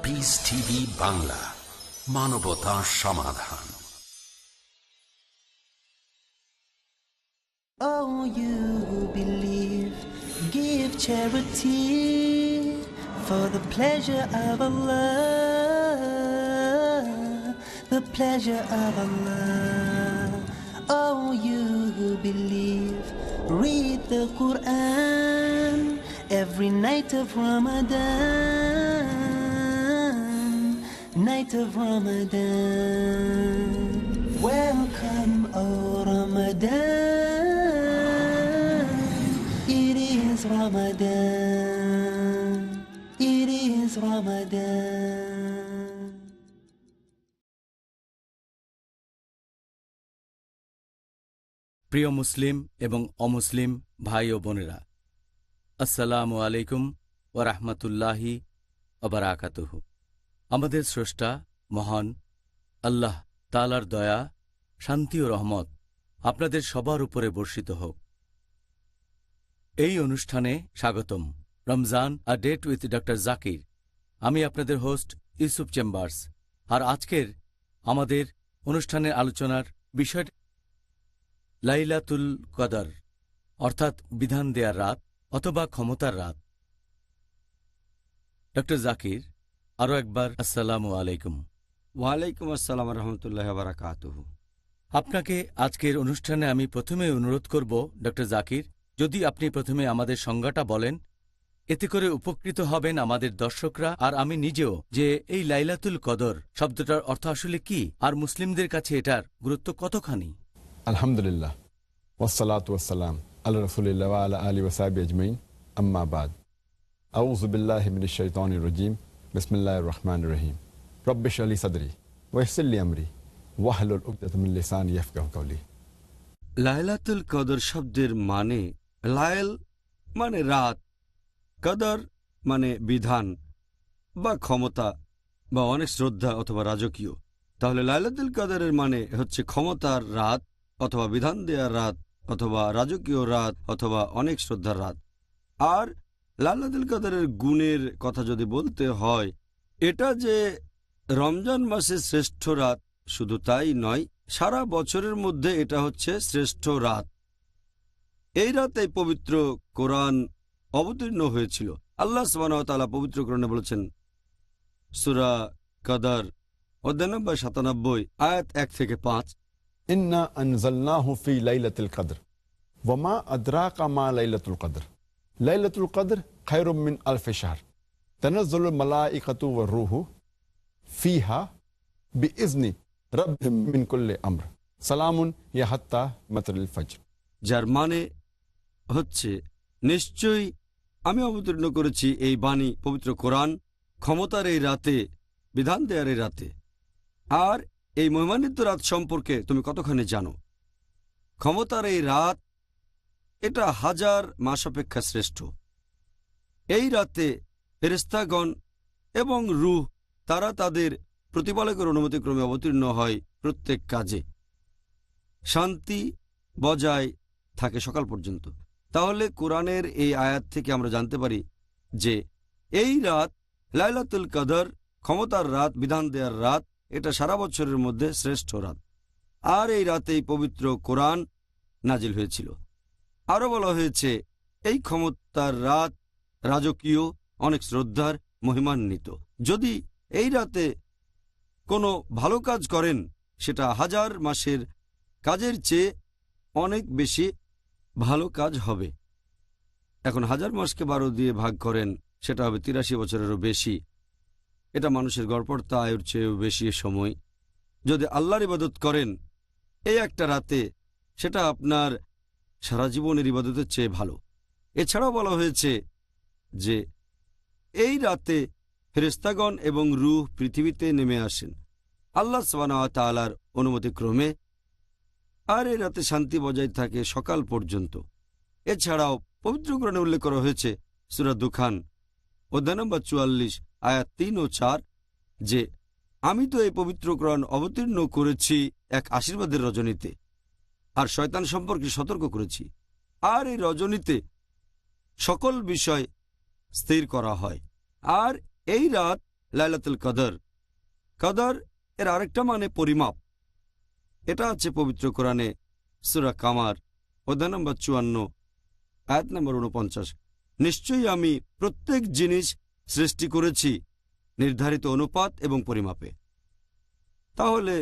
Piece TV Bangla, মানবতা সমাধান। Oh, you who believe, give charity for the pleasure of Allah, the pleasure of Allah. Oh, you who believe, read the Quran every night of Ramadan, night of Ramadan. Welcome, O Ramadan. It is Ramadan. It is Ramadan. প্রিয় মুসলিম এবং অমুসলিম ভাই ও বোনেরা, আসসালামু আলাইকুম ওয়া রাহমাতুল্লাহি ওয়া বারাকাতুহু। আমাদের স্রষ্টা মহান আল্লাহ তাআলার দয়া, শান্তি ও রহমত আপনাদের সবার উপরে বর্ষিত হোক। এই অনুষ্ঠানে স্বাগতম। Ramzan a date with doctor Zakir. আমি আপনাদের হোস্ট ইউসুফ চেম্বার্স। আর আজকের আমাদের অনুষ্ঠানের আলোচনার বিষয় লাইলাতুল কদর, অর্থাৎ বিধান দেয়ার রাত অথবা ক্ষমতার রাত। ডক্টর জাকির, আরও একবার আসসালামু আলাইকুম। ওয়ালাইকুম আসসালাম রহমতুল্লাহ বারাকাতুহু। আপনাকে আজকের অনুষ্ঠানে আমি প্রথমে অনুরোধ করব ডক্টর জাকির, যদি আপনি প্রথমে আমাদের সংজ্ঞাটা বলেন, এতে করে উপকৃত হবেন আমাদের দর্শকরা আর আমি নিজেও, যে এই লাইলাতুল কদর শব্দটার অর্থ আসলে কি আর মুসলিমদের কাছে এটার গুরুত্ব কতখানি। আলহামদুলিল্লাহ, ওয়াসসালাতু ওয়াসসালাম আলা রাসূলিল্লাহ ওয়া আলা আলিহি ওয়া সাহবিহি আজমাইন, আম্মা বাদ। আউযু বিল্লাহি মিনাশ শাইতানির রাজীম, বিসমিল্লাহির রহমানির রহিম। রব্বি ইশরাহ লি সাদরি ওয়া ইয়াসসির লি আমরি ওয়াহলুল উকদাতাম মিন লিসানি ইয়াফকাহু কাওলি। লায়লাতুল কদর শব্দের মানে, লায়ল মানে রাত, কদর মানে বিধান বা ক্ষমতা বা অনেক শ্রদ্ধা অথবা রাজকীয়। তাহলে লায়লাতুল কদরের মানে হচ্ছে ক্ষমতার রাত অথবা বিধান দেওয়ার রাত অথবা রাজকীয় রাত অথবা অনেক শ্রদ্ধার রাত। আর লায়লাতুল কদরের গুণের কথা যদি বলতে হয়, এটা যে রমজান মাসের শ্রেষ্ঠ রাত শুধু তাই নয়, সারা বছরের মধ্যে এটা হচ্ছে শ্রেষ্ঠ রাত। এই রাতেই পবিত্র কোরআন অবতীর্ণ হয়েছিল। আল্লাহ সুবহানাহু ওয়া তাআলা পবিত্র কোরআনে বলেছেন, সূরা কদর অধ্যায় নম্বর ৯৭ আয়াত ১ থেকে ৫, ইন্না আনজালনাহু ফি লাইলাতুল কদর ওয়া মা আদরাকা মা লাইলাতুল কদর লাইলাতুল কদর খায়রুম মিন আলফি শাহর তানাজ্জালুল মালাইকাতু ওয়ার রূহু ফিহা বিইজনি রাব্বিহিম মিন কুল্লি আমর সালামুন ইয়া হাত্তা মাতলাল ফজর। যার মানে হচ্ছে, নিশ্চয়ই আমি অবতীর্ণ করেছি এই বাণী পবিত্র কোরআন ক্ষমতার এই রাতে, বিধান দেয়ার এই রাতে। আর এই মহিমান্বিত রাত সম্পর্কে তুমি কতখানি জানো? ক্ষমতার এই রাত, এটা হাজার মাস অপেক্ষা শ্রেষ্ঠ। এই রাতে ফেরেশতাগণ এবং রূহ তারা তাদের প্রতিপালকের অনুমতিক্রমে অবতীর্ণ হয় প্রত্যেক কাজে। শান্তি বজায় থাকে সকাল পর্যন্ত। তাহলে কোরআনের এই আয়াত থেকে আমরা জানতে পারি যে এই রাত লাইলাতুল কদর, ক্ষমতার রাত, বিধান দেয়ার রাত, এটা সারা বছরের মধ্যে শ্রেষ্ঠ রাত। আর এই রাতেই পবিত্র কোরআন নাজিল হয়েছিল। আরও বলা হয়েছে, এই ক্ষমতার রাত রাজকীয়, অনেক শ্রদ্ধার, মহিমান্বিত। যদি এই রাতে কোনো ভালো কাজ করেন, সেটা হাজার মাসের কাজের চেয়ে অনেক বেশি ভালো কাজ হবে। এখন হাজার মাসকে 12 দিয়ে ভাগ করেন, সেটা হবে 83 বছরেরও বেশি। এটা মানুষের গড়পড়তা আয়ুর চেয়েও বেশি সময়। যদি আল্লাহর ইবাদত করেন এই একটা রাতে, সেটা আপনার সারা জীবনের ইবাদতের চেয়ে ভালো। এছাড়াও বলা হয়েছে যে এই রাতে ফেরেশতাগণ এবং রূহ পৃথিবীতে নেমে আসেন আল্লাহ সুবহানাহু ওয়া তাআলার অনুমতিক্রমে। আর এই রাতে শান্তি বজায় থাকে সকাল পর্যন্ত। এছাড়াও পবিত্র কোরআনে উল্লেখ করা হয়েছে সূরা দুখান অধ্যায় নম্বর ৪৪ আয়াত ৩ ও ৪, যে আমি তো এই পবিত্র কোরআন অবতীর্ণ করেছি এক আশীর্বাদের রজনীতে, আর শয়তান সম্পর্কে সতর্ক করেছি। আর এই রজনীতে সকল বিষয় স্থির করা হয়। আর এই রাত লাইলাতুল কদর। কদর এর আরেকটা মানে পরিমাপ। এটা আছে পবিত্র কোরআনে সূরা কামার অধ্যায় নম্বর 54 আয়াত নম্বর 49। নিশ্চয়ই আমি প্রত্যেক জিনিস সৃষ্টি করেছি নির্ধারিত অনুপাত এবং পরিমাপে। তাহলে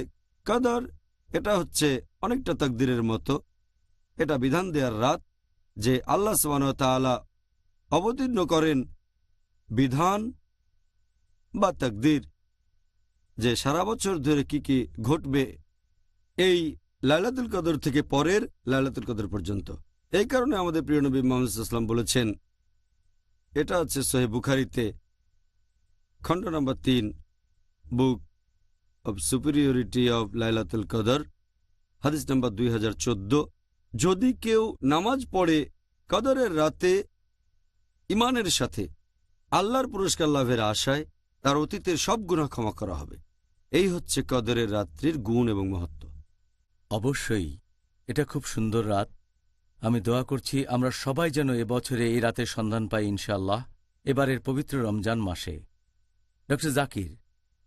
কদর এটা হচ্ছে অনেকটা তাকদীরের মতো। এটা বিধান দেওয়ার রাত যে আল্লাহ সুবহানাহু ওয়া তাআলা অবতীর্ণ করেন বিধান বা তাকদীর, যে সারা বছর ধরে কি কি ঘটবে এই লাইলাতুল কদর থেকে পরের লাইলাতুল কদর পর্যন্ত। এই কারণে আমাদের প্রিয় নবী মুহাম্মদ সাল্লাল্লাহু আলাইহি ওয়াসাল্লাম বলেছেন, এটা আছে সহিহ বুখারীতে খণ্ড নম্বর 3 বুক অব সুপিরিয়রিটি অব লাইলাতুল কদর হাদিস নম্বর 2014, যদি কেউ নামাজ পড়ে কদরের রাতে ঈমানের সাথে আল্লাহর পুরস্কার লাভের আশায়, তার অতীতের সব গুনাহ ক্ষমা করা হবে। এই হচ্ছে কদরের রাত্রির গুণ এবং মহত্ব। অবশ্যই এটা খুব সুন্দর রাত। আমি দোয়া করছি আমরা সবাই যেন এবছরে এই রাতের সন্ধান পাই ইনশাআল্লাহ, এবারের পবিত্র রমজান মাসে। ডক্টর জাকির,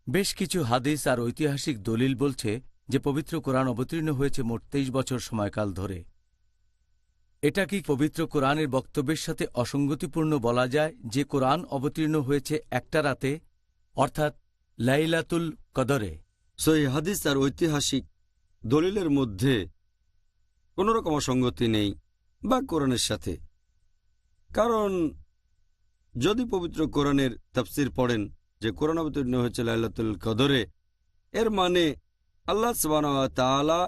বেশ কিছু হাদিস আর ঐতিহাসিক দলিল বলছে যে পবিত্র কোরআন অবতীর্ণ হয়েছে মোট 23 বছর সময়কাল ধরে। এটা কি পবিত্র কোরআনের বক্তব্যের সাথে অসঙ্গতিপূর্ণ বলা যায় যে কোরআন অবতীর্ণ হয়েছে একটা রাতে, অর্থাৎ লাইলাতুল কদরে? সহিহ হাদিস আর ঐতিহাসিক দলিলের মধ্যে কোনো রকম অসঙ্গতি নেই বা কোরআনের সাথে। কারণ যদি পবিত্র কোরআনের তাফসীর পড়েন যে কোরআন অবতীর্ণ হয়েছে লাইলাতুল কদরে, এর মানে আল্লাহ সুবহানাহু ওয়া তাআলা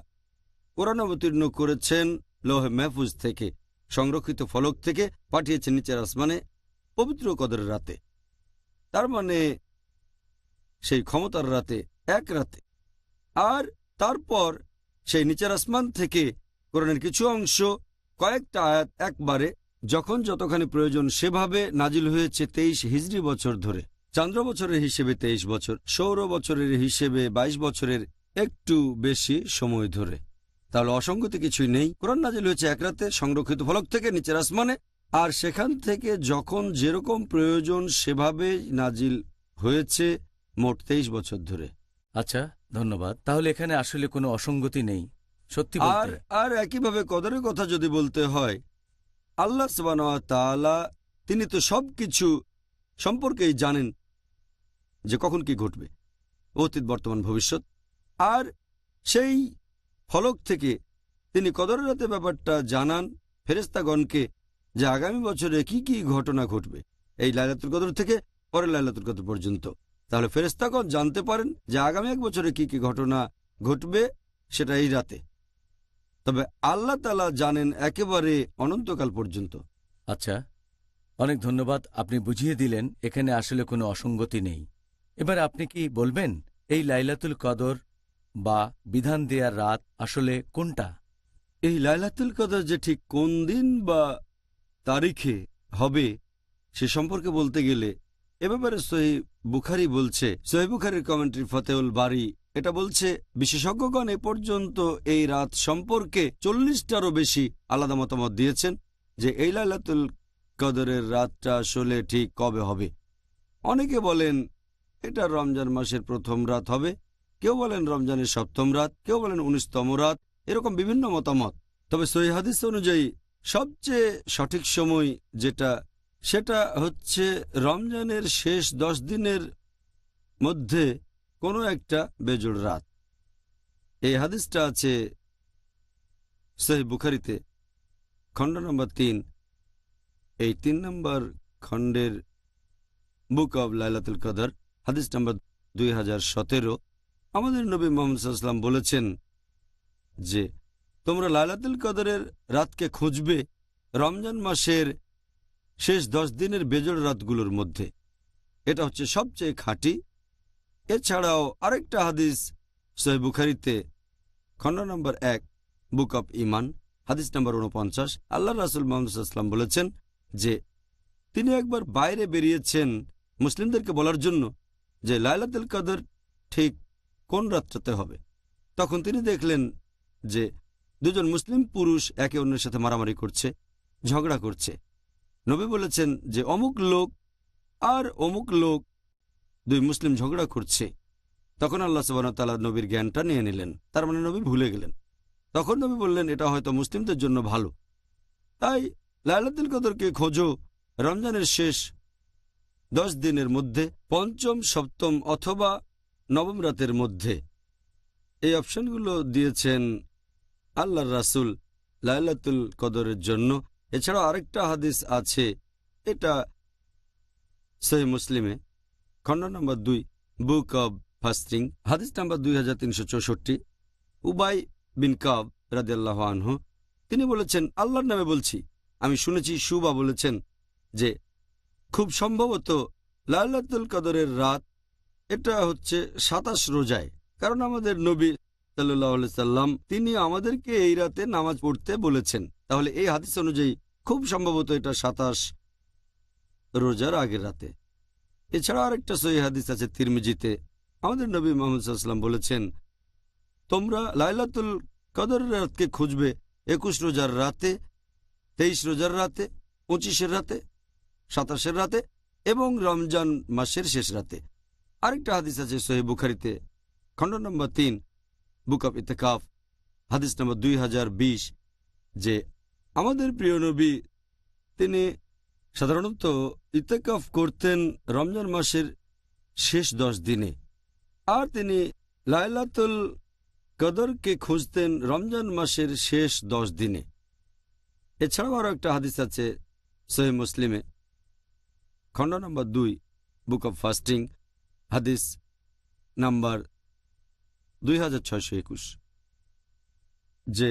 কোরআন অবতীর্ণ করেছেন লৌহে মাহফুজ থেকে, সংরক্ষিত ফলক থেকে পাঠিয়েছেন নিচের আসমানে পবিত্র কদরের রাতে। তার মানে সেই ক্ষমতার রাতে, এক রাতে। আর তারপর সেই নিচের আসমান থেকে কোরআনের কিছু অংশ, কয়েকটা আয়াত একবারে যখন যতখানি প্রয়োজন সেভাবে নাজিল হয়েছে 23 হিজরি বছর ধরে। চান্দ্র বছরের হিসেবে 23 বছর, সৌর বছরের হিসেবে 22 বছরের একটু বেশি সময় ধরে। তাহলে অসঙ্গতি কিছুই নেই। কোরআন নাজিল হয়েছে এক রাতে সংরক্ষিত ফলক থেকে নিচের আসমানে, আর সেখান থেকে যখন যেরকম প্রয়োজন সেভাবে নাজিল হয়েছে মোট 23 বছর ধরে। আচ্ছা, ধন্যবাদ। তাহলে এখানে আসলে কোনো অসঙ্গতি নেই, সত্যি আর বলতে। আর একইভাবে কদরের কথা যদি বলতে হয়, আল্লাহ সুবহানাহু ওয়া তাআলা তিনি তো সবকিছু সম্পর্কেই জানেন যে কখন কি ঘটবে, অতীত বর্তমান ভবিষ্যৎ। আর সেই ফলক থেকে তিনি কদরের রাতে ব্যাপারটা জানান ফেরেশতাগণকে যে আগামী বছরে কি কি ঘটনা ঘটবে এই লাইলাতুল কদর থেকে পরের লাইলাতুল কদর পর্যন্ত। তাহলে ফেরেশতাগণ জানতে পারেন যে আগামী এক বছরে কি কি ঘটনা ঘটবে সেটা এই রাতে। তবে আল্লাহ তাআলা জানেন একেবারে অনন্তকাল পর্যন্ত। আচ্ছা, অনেক ধন্যবাদ, আপনি বুঝিয়ে দিলেন এখানে আসলে কোনো অসঙ্গতি নেই। এবার আপনি কি বলবেন এই লাইলাতুল কদর বা বিধান দেয়ার রাত আসলে কোনটা? এই লাইলাতুল কদর যে ঠিক কোন দিন বা তারিখে হবে সে সম্পর্কে বলতে গেলে এ ব্যাপারে সহিহ বুখারী বলছে, সহিহ বুখারীর কমেন্ট্রি ফতেহুল বারী এটা বলছে, বিশেষজ্ঞগণ এ পর্যন্ত এই রাত সম্পর্কে 40টারও বেশি আলাদা মতামত দিয়েছেন যে এই লাইলাতুল কদরের রাতটা আসলে ঠিক কবে হবে। অনেকে বলেন এটা রমজান মাসের প্রথম রাত হবে, কেউ বলেন রমজানের 7ম রাত, কেউ বলেন 19তম রাত, এরকম বিভিন্ন মতামত। তবে সহিহ হাদিস অনুযায়ী সবচেয়ে সঠিক সময় যেটা, সেটা হচ্ছে রমজানের শেষ 10 দিনের মধ্যে কোনো একটা বেজোড় রাত। এই হাদিসটা আছে সহিহ বুখারীতে খণ্ড নম্বর 3, এই 3 নম্বর খণ্ডের বুক অব লাইলাতুল কদর হাদিস নম্বর 2017। আমাদের নবী মুহাম্মদ সাল্লাল্লাহু আলাইহি ওয়াসাল্লাম বলেছেন যে তোমরা লাইলাতুল কদরের রাতকে খুঁজবে রমজান মাসের শেষ 10 দিনের বেজোড় রাতগুলোর মধ্যে। এটা হচ্ছে সবচেয়ে খাঁটি। এছাড়াও আরেকটা হাদিস সহিহ বুখারীতে খণ্ড নম্বর 1 বুক অব ঈমান হাদিস নম্বর 49, আল্লাহ রাসূল মুহাম্মদ সাল্লাল্লাহু আলাইহি ওয়াসাল্লাম বলেছেন যে তিনি একবার বাইরে বেরিয়েছেন মুসলিমদেরকে বলার জন্য যে লাইলাতুল কদর ঠিক কোন রাতটাতে হবে। তখন তিনি দেখলেন যে দুজন মুসলিম পুরুষ একে অন্যের সাথে মারামারি করছে, ঝগড়া করছে। নবী বলেছেন যে অমুক লোক আর অমুক লোক দুই মুসলিম ঝগড়া করছে, তখন আল্লাহ সুবহানাহু ওয়া তাআলা নবীর জ্ঞানটা নিয়ে নিলেন। তার মানে নবী ভুলে গেলেন। তখন নবী বললেন, এটা হয়তো মুসলিমদের জন্য ভালো, তাই লাইলাতুল কদরকে খোঁজো রমজানের শেষ 10 দিনের মধ্যে, পঞ্চম, সপ্তম অথবা নবম রাতের মধ্যে। এই অপশনগুলো দিয়েছেন আল্লাহর রাসূল লাইলাতুল কদরের জন্য। এছাড়াও আরেকটা হাদিস আছে, এটা সহিহ মুসলিমে, খণ্ড নম্বর 2, বুক অব ফাস্টিং, হাদিস নাম্বার 2364। উবাই বিন কাব রাদিয়াল্লাহু আনহু তিনি বলেছেন, আল্লাহর নামে বলছি, আমি শুনেছি শুবা বলেছেন যে খুব সম্ভবত লাইলাতুল কদরের রাত এটা হচ্ছে 27 রোজায়, কারণ আমাদের নবী সাল্লাল্লাহু আলাইহি সাল্লাম তিনি আমাদেরকে এই রাতে নামাজ পড়তে বলেছেন। তাহলে এই হাদিস অনুযায়ী খুব সম্ভবত এটা 27 রোজার আগের রাতে। এছাড়া আরেকটা সহিহ হাদিস আছে তিরমিজিতে, আমাদের নবী মুহাম্মদ সাল্লাল্লাহু আলাইহি ওয়াসাল্লাম বলেছেন, তোমরা লাইলাতুল কদরের রাতকে খুঁজবে 21 রোজার রাতে, 23 রোজার রাতে, 25-এর রাতে, 27-এর রাতে এবং রমজান মাসের শেষ রাতে। আরেকটা হাদিস আছে সহিহ বুখারীতে, খণ্ড নম্বর 3, বুক অব ইতিকাফ, হাদিস নম্বর 2020, যে আমাদের প্রিয় নবী তিনি সাধারণত ইতিকাফ করতেন রমজান মাসের শেষ 10 দিনে, আর তিনি লাইলাতুল কদরকে খুঁজতেন রমজান মাসের শেষ 10 দিনে। এছাড়াও আরও একটা হাদিস আছে সহিহ মুসলিমে, খণ্ড নম্বর 2, বুক অব ফাস্টিং, হাদিস নাম্বার 2621, যে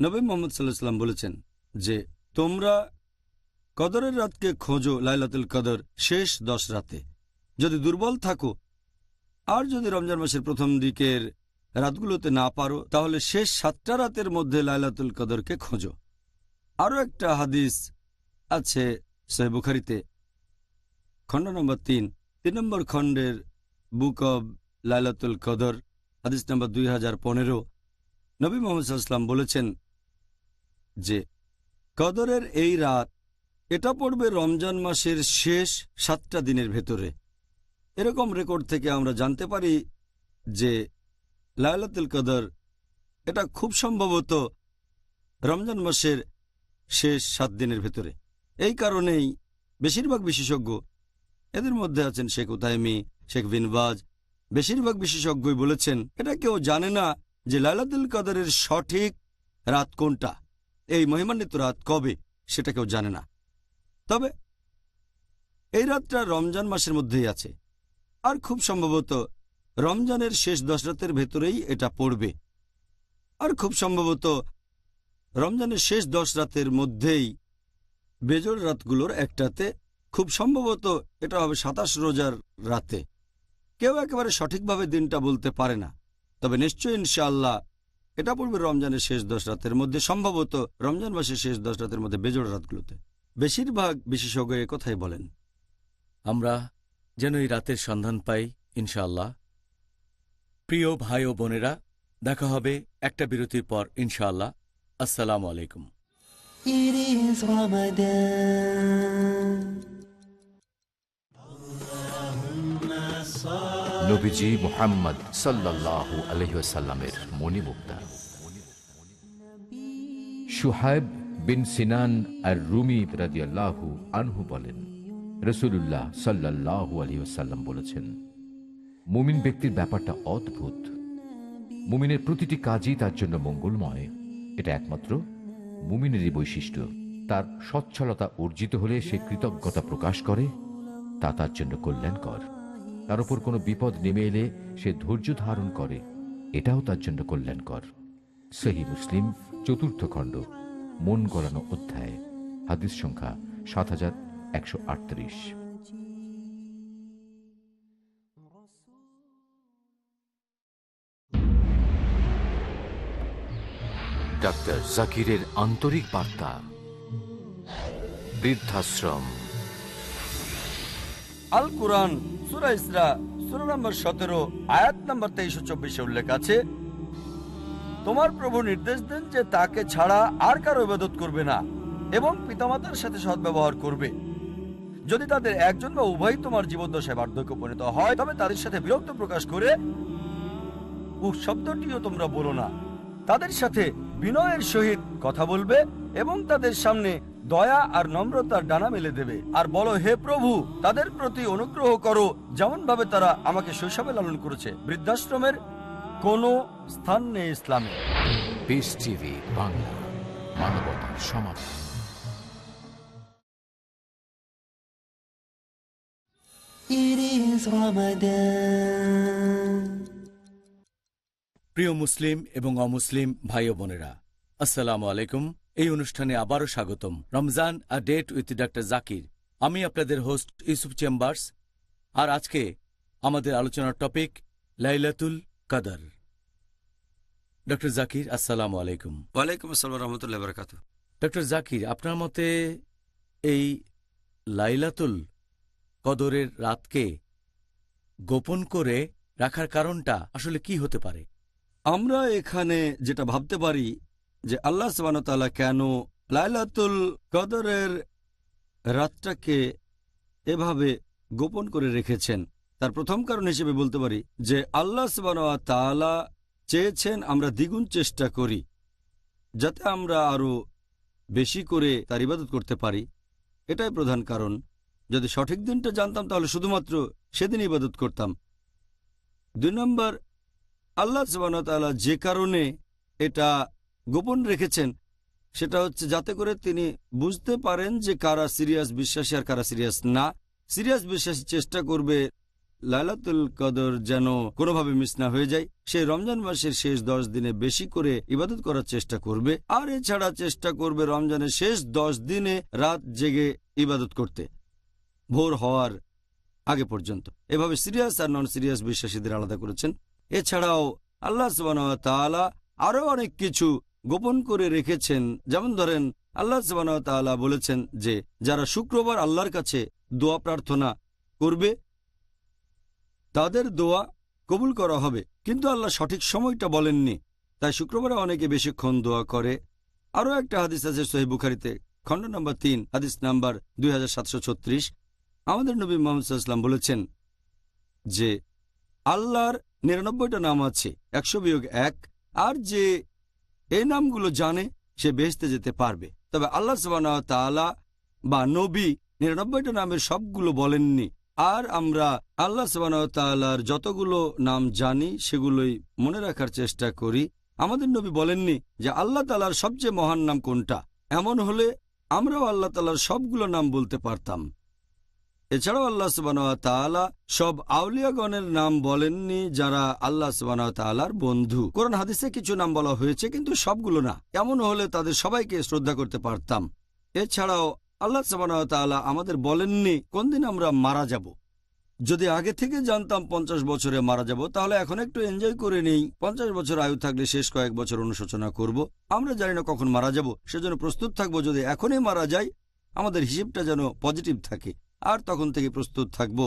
নবী মুহাম্মদ সাল্লাল্লাহু আলাইহি ওয়াসাল্লাম বলেছেন যে তোমরা কদরের রাতকে খোঁজো লাইলাতুল কদর শেষ 10 রাতে। যদি দুর্বল থাকো আর যদি রমজান মাসের প্রথম দিকের রাতগুলোতে না পারো, তাহলে শেষ 7টা রাতের মধ্যে লাইলাতুল কদরকে খোঁজো। আরও একটা হাদিস আছে সহিহ বুখারীতে, খণ্ড নম্বর 3 নম্বর খণ্ডের বুক অব লাইলাতুল কদর, হাদিস নম্বর 2015। নবী মুহাম্মদ সাল্লাল্লাহু আলাইহি ওয়াসাল্লাম বলেছেন যে কদরের এই রাত এটা পড়বে রমজান মাসের শেষ 7টা দিনের ভেতরে। এরকম রেকর্ড থেকে আমরা জানতে পারি যে লাইলাতুল কদর এটা খুব সম্ভবত রমজান মাসের শেষ 7 দিনের ভেতরে। এই কারণেই বেশিরভাগ বিশেষজ্ঞ, এদের মধ্যে আছেন শেখ উতাইমি, শেখ বিন বাজ, বেশিরভাগ বিশেষজ্ঞই বলেছেন এটা কেউ জানে না যে লাইলাতুল কদরের সঠিক রাত কোনটা, এই মহিমান্বিত রাত কবে, সেটা কেউ জানে না। তবে এই রাতটা রমজান মাসের মধ্যেই আছে, আর খুব সম্ভবত রমজানের শেষ 10 রাতের ভেতরেই এটা পড়বে, আর খুব সম্ভবত রমজানের শেষ 10 রাতের মধ্যেই বেজোড় রাতগুলোর একটাতে, খুব সম্ভবত এটা হবে 27 রোজার রাতে। কেউ একেবারে সঠিকভাবে দিনটা বলতে পারে না, তবে নিশ্চয়ই ইনশাআল্লাহ এটা পড়বে রমজানের শেষ 10 রাতের মধ্যে, সম্ভবত রমজান মাসের শেষ 10 রাতের মধ্যে বেজোড় রাতগুলোতে। বেশিরভাগ বিশেষজ্ঞ একথাই বলেন। আমরা যেন এই রাতের সন্ধান পাই ইনশাআল্লাহ। প্রিয় ভাই ও বোনেরা, দেখা হবে একটা বিরতির পর ইনশাআল্লাহ। আসসালামু আলাইকুম। It is Ramadan. নবীজি মুহাম্মদ সাল্লাল্লাহু আলাইহি ওয়াসাল্লামের মণিমুক্তা। সুহাইব বিন সিনান আর রুমি রাদিয়াল্লাহু আনহু বলেন, রাসূলুল্লাহ সাল্লাল্লাহু আলাইহি ওয়াসাল্লাম বলেছেন, মুমিন ব্যক্তির ব্যাপারটা অদ্ভুত। মুমিনের প্রতিটি কাজই তার জন্য মঙ্গলময়। এটা একমাত্র মুমিনেরই বৈশিষ্ট্য। তার সচ্ছলতা অর্জিত হলে সে কৃতজ্ঞতা প্রকাশ করে, তা তার জন্য কল্যাণকর। তার উপর কোনো বিপদ নেমে এলে সে ধৈর্য ধারণ করে, এটাও তার জন্য কল্যাণকর। সহিহ মুসলিম 4th খণ্ড, মন গলানো অধ্যায়, হাদিস সংখ্যা 7138। ডাক্তার জাকিরের আন্তরিক বার্তা। বৃদ্ধাশ্রম। আল কুরআন সূরা ইসরা সূরা নম্বর 17 আয়াত নম্বর 23 ও 24 উল্লেখ আছে, তোমার প্রভু নির্দেশ দেন যে তাকে ছাড়া আর কারো ইবাদত করবে না এবং পিতামাতার সাথে সদ্ব্যবহার করবে। যদি তাদের একজন বা উভয় তোমার জীবদ্দশায় বার্ধক্য পরিণত হয়, তবে তাদের সাথে বিরক্ত প্রকাশ করে শব্দটিও তোমরা বলো না। তাদের সাথে বিনয়ের সহিত কথা বলবে এবং তাদের সামনে দয়া আর নম্রতার ডানা মেলে দেবে, আর বলো, হে প্রভু, তাদের প্রতি অনুগ্রহ করো যেমন ভাবে তারা আমাকে শৈশবে লালন করেছে। বৃদ্ধাশ্রমের কোনো স্থান নেই ইসলামে। পিস টিভি বাংলা, মানবতার সমাধান। It is Ramadan. প্রিয় মুসলিম এবং অমুসলিম ভাই ও বোনেরা, আসসালামু আলাইকুম। এই অনুষ্ঠানে আবারও স্বাগতম। Ramzan a date with doctor Zakir. আমি আপনাদের হোস্ট ইউসুফ চেম্বার্স। আর আজকে আমাদের আলোচনার টপিক লাইলাতুল কদর। ডক্টর জাকির, আসসালামু আলাইকুম। ওয়ালাইকুম আসসালাম রহমতুল্লাহ বারাকাতুহু। ডক্টর জাকির, আপনার মতে এই লাইলাতুল কদরের রাতকে গোপন করে রাখার কারণটা আসলে কি হতে পারে? আমরা এখানে যেটা ভাবতে পারি যে আল্লাহ সুবহানাহু ওয়া তাআলা কেন লাইলাতুল কদরের রাতটাকে এভাবে গোপন করে রেখেছেন, তার প্রথম কারণ হিসেবে বলতে পারি যে আল্লাহ সুবহানাহু ওয়া তাআলা চেয়েছেন আমরা দ্বিগুণ চেষ্টা করি যাতে আমরা আরো বেশি করে তার ইবাদত করতে পারি। এটাই প্রধান কারণ। যদি সঠিক দিনটা জানতাম তাহলে শুধুমাত্র সেদিন ইবাদত করতাম। 2 নম্বর, আল্লাহ সুবহানাহু ওয়া তাআলা যে কারণে এটা গোপন রেখেছেন সেটা হচ্ছে যাতে করে তিনি বুঝতে পারেন যে কারা সিরিয়াস বিশ্বাসী আর কারা সিরিয়াস না। সিরিয়াস বিশ্বাসী চেষ্টা করবে লাইলাতুল কদর যেন কোনোভাবে মিস না হয়ে যায়। সেই রমজান মাসের শেষ 10 দিনে বেশি করে ইবাদত করার চেষ্টা করবে, আর এছাড়া চেষ্টা করবে রমজানের শেষ 10 দিনে রাত জেগে ইবাদত করতে ভোর হওয়ার আগে পর্যন্ত। এভাবে সিরিয়াস আর নন সিরিয়াস বিশ্বাসীদের আলাদা করেছেন। এছাড়াও আল্লাহ সুবহানাহু ওয়া তাআলা আরো অনেক কিছু গোপন করে রেখেছেন। যেমন ধরেন, আল্লাহ সুবহানাহু ওয়া তাআলা বলেছেন যে যারা শুক্রবার আল্লাহর কাছে দোয়া প্রার্থনা করবে তাদের দোয়া কবুল করা হবে, কিন্তু আল্লাহ সঠিক সময়টা বলেননি, তাই শুক্রবারে অনেকে বেশিক্ষণ দোয়া করে। আরও একটা হাদিস আছে সহিহ বুখারীতে, খণ্ড নম্বর 3, হাদিস নাম্বার 2736। আমাদের নবী মুহাম্মদ সাল্লাল্লাহু আলাইহি ওয়াসাল্লাম বলেছেন যে আল্লাহর 99টা নাম আছে, 100-1, আর যে এই নামগুলো জানে সে বেহেশতে যেতে পারবে। তবে আল্লাহ সুবহানাহু ওয়া তাআলা বা নবী 99টা নামের সবগুলো বলেননি। আর আমরা আল্লাহ সুবহানাহু ওয়া তাআলার যতগুলো নাম জানি সেগুলোই মনে রাখার চেষ্টা করি। আমাদের নবী বলেননি যে আল্লাহ তাআলার সবচেয়ে মহান নাম কোনটা। এমন হলে আমরাও আল্লাহ তাআলার সবগুলো নাম বলতে পারতাম। এছাড়াও আল্লাহ সুবহানাহু ওয়া তাআলা সব আউলিয়াগণের নাম বলেননি যারা আল্লাহ সুবহানাহু ওয়া তাআলার বন্ধু। কোরআন হাদিসে কিছু নাম বলা হয়েছে, কিন্তু সবগুলো না। এমন হলে তাদের সবাইকে শ্রদ্ধা করতে পারতাম। এছাড়াও আল্লাহ সুবহানাহু ওয়া তাআলা আমাদের বলেননি কোন দিন আমরা মারা যাব। যদি আগে থেকে জানতাম 50 বছরে মারা যাব, তাহলে এখন একটু এনজয় করে নেই। 50 বছর আয়ু থাকলে শেষ কয়েক বছর অনুশোচনা করব। আমরা জানি না কখন মারা যাব, সেজন্য প্রস্তুত থাকবো যদি এখনই মারা যাই আমাদের হিসেবটা যেন পজিটিভ থাকে, আর তখন থেকে প্রস্তুত থাকব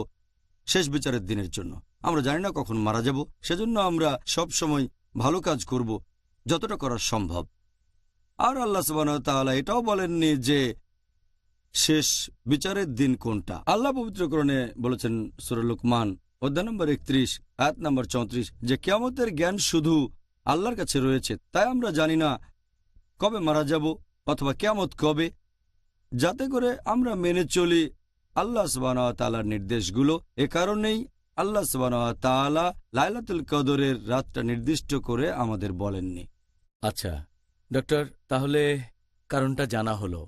শেষ বিচারের দিনের জন্য। আমরা জানি না কখন মারা যাব, সেজন্য আমরা সব সময় ভালো কাজ করব যতটা করা সম্ভব। আর আল্লাহ সুবহানাহু ওয়া তাআলা এটাও বলেননি যে শেষ বিচারের দিন কোনটা। আল্লাহ পবিত্র কোরআনে বলেছেন সূরা লুকমান অধ্যায় নম্বর 31 আয়াত নম্বর 34 যে কিয়ামতের জ্ঞান শুধু আল্লাহর কাছে রয়েছে, তাই আমরা জানি না কবে মারা যাব অথবা কিয়ামত কবে, যাতে করে আমরা মেনে চলি আল্লাহ সুবহানাহু ওয়া তাআলার নির্দেশগুলো। এ কারণেই আল্লাহ সুবহানাহু ওয়া তাআলা লাইলাতুল কদরের রাতটা নির্দিষ্ট করে আমাদের বলেননি। আচ্ছা ডক্টর, তাহলে কারণটা জানা হলো।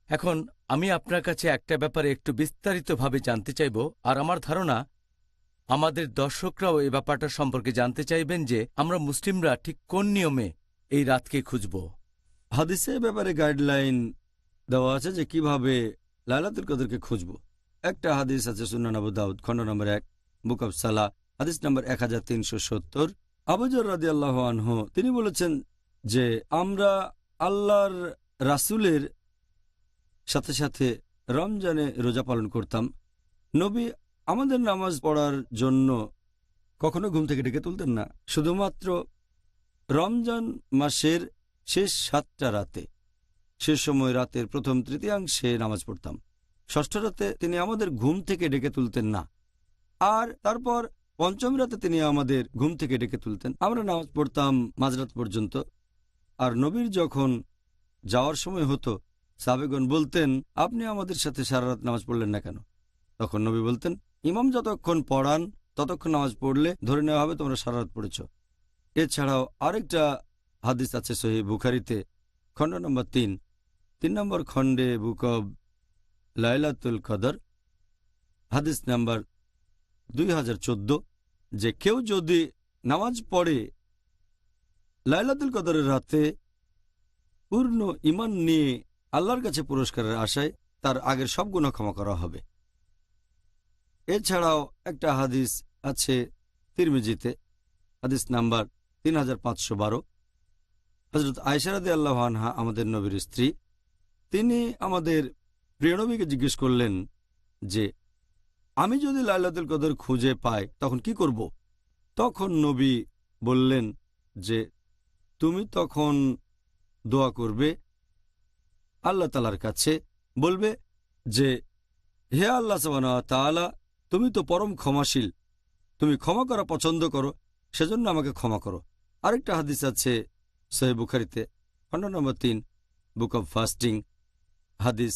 এখন আমি আপনার কাছে একটা ব্যাপারে একটু বিস্তারিতভাবে জানতে চাইব, আর আমার ধারণা আমাদের দর্শকরাও এই ব্যাপারটা সম্পর্কে জানতে চাইবেন যে আমরা মুসলিমরা ঠিক কোন নিয়মে এই রাতকে খুঁজব। হাদিসে ব্যাপারে গাইডলাইন দেওয়া আছে যে কিভাবে লাইলাতুল কদরকে খুঁজব। একটা হাদিস আছে সুনান আবু দাউদ খণ্ড নম্বর 1 বুক অব সালাহ হাদিস নম্বর 1370। আবু যর রাদিয়াল্লাহু আনহু তিনি বলেছেন যে আমরা আল্লাহর রাসূলের সাথে সাথে রমজানে রোজা পালন করতাম। নবী আমাদের নামাজ পড়ার জন্য কখনো ঘুম থেকে ডেকে তুলতেন না, শুধুমাত্র রমজান মাসের শেষ 7টা রাতে, সে সময় রাতের প্রথম তৃতীয়াংশে নামাজ পড়তাম। ষষ্ঠ রাতে তিনি আমাদের ঘুম থেকে ডেকে তুলতেন না, আর তারপর পঞ্চম রাতে তিনি আমাদের ঘুম থেকে ডেকে তুলতেন। আমরা নামাজ পড়তাম মাঝরাত পর্যন্ত। আর নবীর যখন যাওয়ার সময় হতো, সাহাবেগণ বলতেন, আপনি আমাদের সাথে সারা রাত নামাজ পড়লেন না কেন? তখন নবী বলতেন, ইমাম যতক্ষণ পড়ান ততক্ষণ নামাজ পড়লে ধরে নেওয়া হবে তোমরা সারা রাত পড়েছ। এছাড়াও আরেকটা হাদিস আছে সহিহ বুখারীতে, খণ্ড নম্বর 3 নম্বর খণ্ডে, বুক অব লাইলাতুল কদর, হাদিস নাম্বার 2014, যে কেউ যদি নামাজ পড়ে লাইলাতুল কদরের রাতে পূর্ণ ঈমান নিয়ে আল্লাহর কাছে পুরস্কারের আশায়, তার আগের সব গুনাহ ক্ষমা করা হবে। এছাড়াও একটা হাদিস আছে তিরমিজিতে, হাদিস নাম্বার 3512, হযরত আয়েশা রাদিয়াল্লাহু আনহা আমাদের নবীর স্ত্রী, তিনি আমাদের প্রিয় নবীকে জিজ্ঞেস করলেন যে আমি যদি লাইলাতুল কদর খুঁজে পাই তখন কি করব? তখন নবী বললেন যে তুমি তখন দোয়া করবে আল্লাহ তাআলার কাছে, বলবে যে হে আল্লাহ সুবহানাহু ওয়া তাআলা, তুমি তো পরম ক্ষমাশীল, তুমি ক্ষমা করা পছন্দ করো, সেজন্য আমাকে ক্ষমা করো। আরেকটা হাদিস আছে সহিহ বুখারীতে, খণ্ড নম্বর 3, বুক অব ফাস্টিং, হাদিস